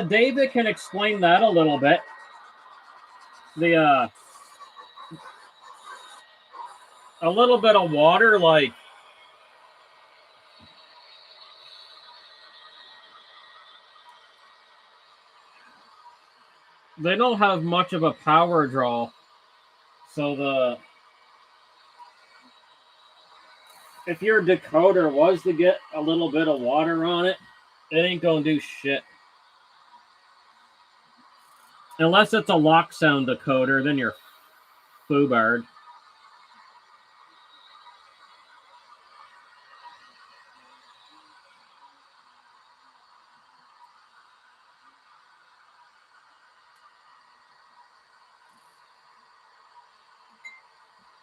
David can explain that a little bit. The a little bit of water, like they don't have much of a power draw, so if your decoder was to get a little bit of water on it, it ain't gonna do shit. Unless it's a lock sound decoder, then you're foobarred.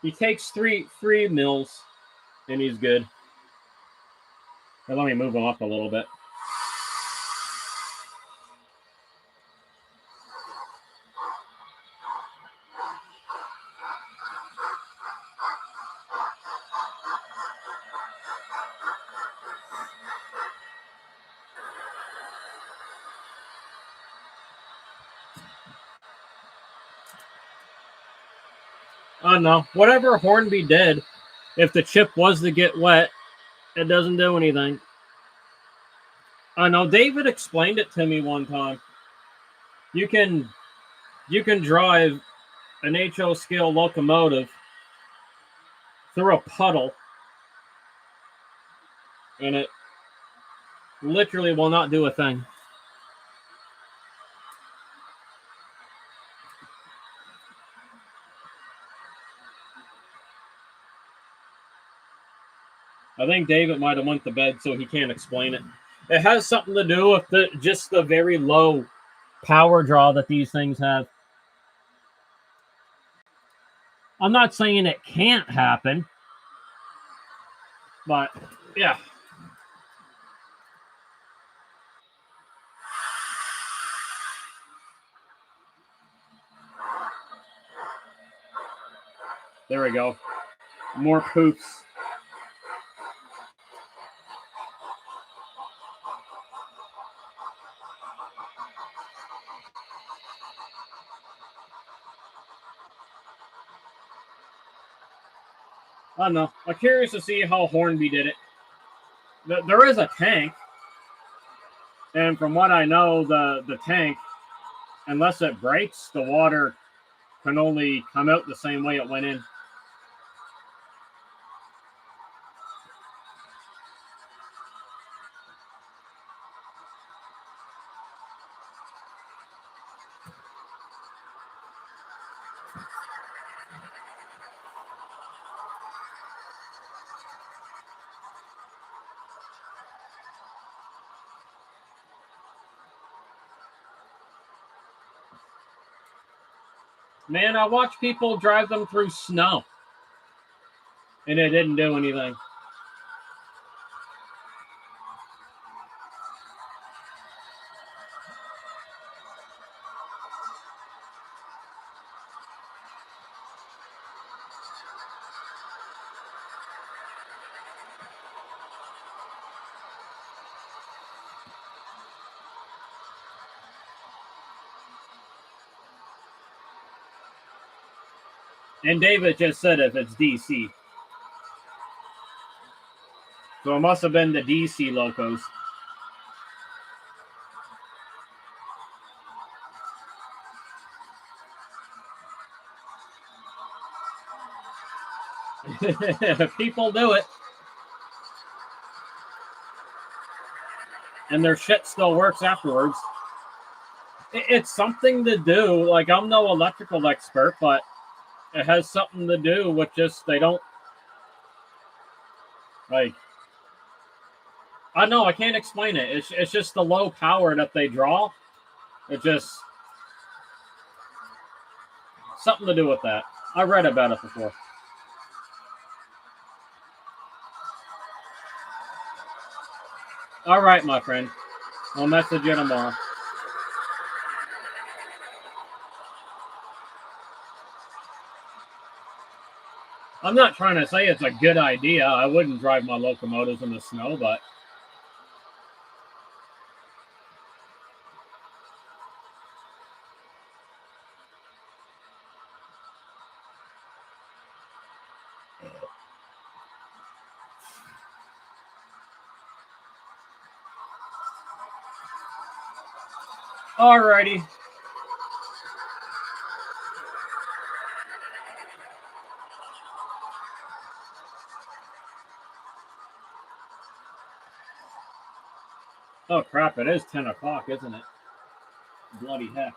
He takes three mils, and he's good. Now let me move him up a little bit. Oh no, whatever Hornby did, if the chip was to get wet, it doesn't do anything. I know David explained it to me one time. You can drive an HO scale locomotive through a puddle, and it literally will not do a thing. I think David might have went to bed, so he can't explain it. It has something to do with just the very low power draw that these things have. I'm not saying it can't happen, but yeah. There we go. More poops. I don't know. I'm curious to see how Hornby did it. There is a tank, and from what I know, the tank, unless it breaks, the water can only come out the same way it went in. Man, I watch people drive them through snow, and it didn't do anything. And David just said if it's DC. So it must have been the DC locos. People do it. And their shit still works afterwards. It's something to do. Like, I'm no electrical expert, but it has something to do with just they don't, like, I know, I can't explain it. It's just the low power that they draw. It just, something to do with that. I read about it before. All right, my friend. I'll message you tomorrow. I'm not trying to say it's a good idea. I wouldn't drive my locomotives in the snow, but alrighty. Oh crap! It is 10 o'clock, isn't it? Bloody heck!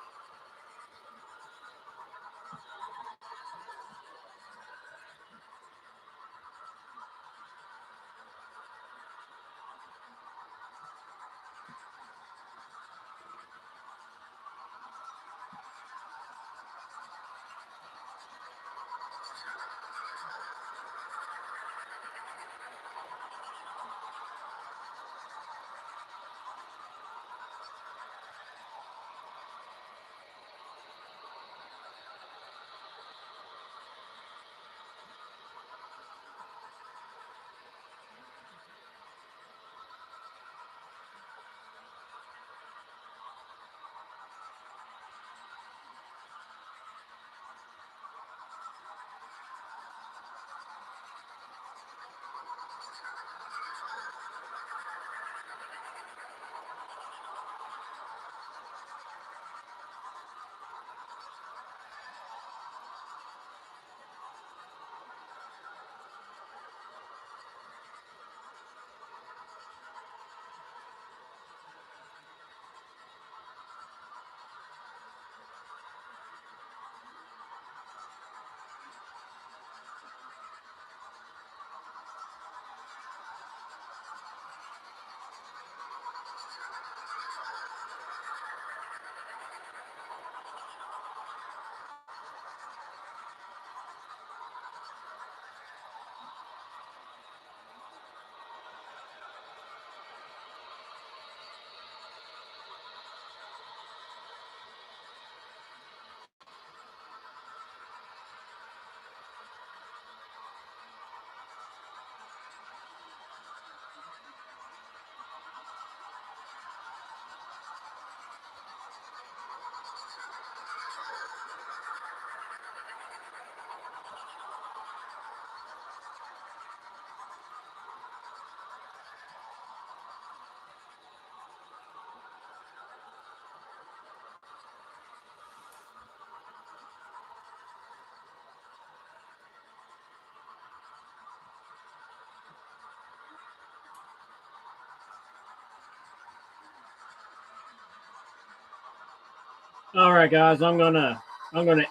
All right, guys, I'm gonna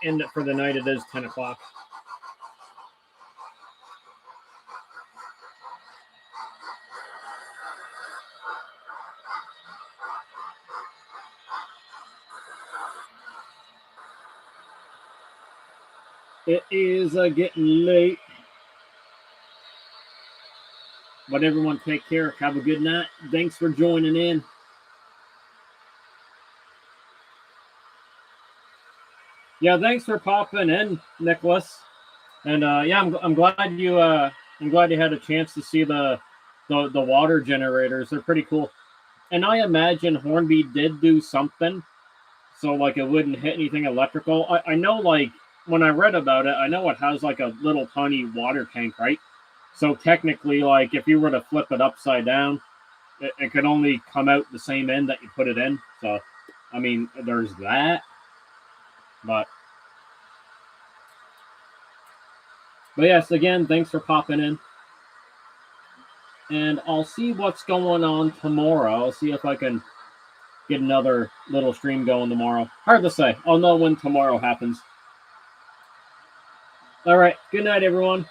end it for the night. It is 10 o'clock. It is getting late. But everyone take care. Have a good night. Thanks for joining in. Yeah, thanks for popping in, Nicholas. And yeah, I'm glad you had a chance to see the water generators. They're pretty cool. And I imagine Hornby did do something so like it wouldn't hit anything electrical. I know, like, when I read about it, I know it has like a little tiny water tank, right? So technically, like, if you were to flip it upside down, it could only come out the same end that you put it in. So, I mean, there's that. But yes, again, thanks for popping in. And I'll see what's going on tomorrow. I'll see if I can get another little stream going tomorrow. Hard to say. I'll know when tomorrow happens. All right. Good night, everyone.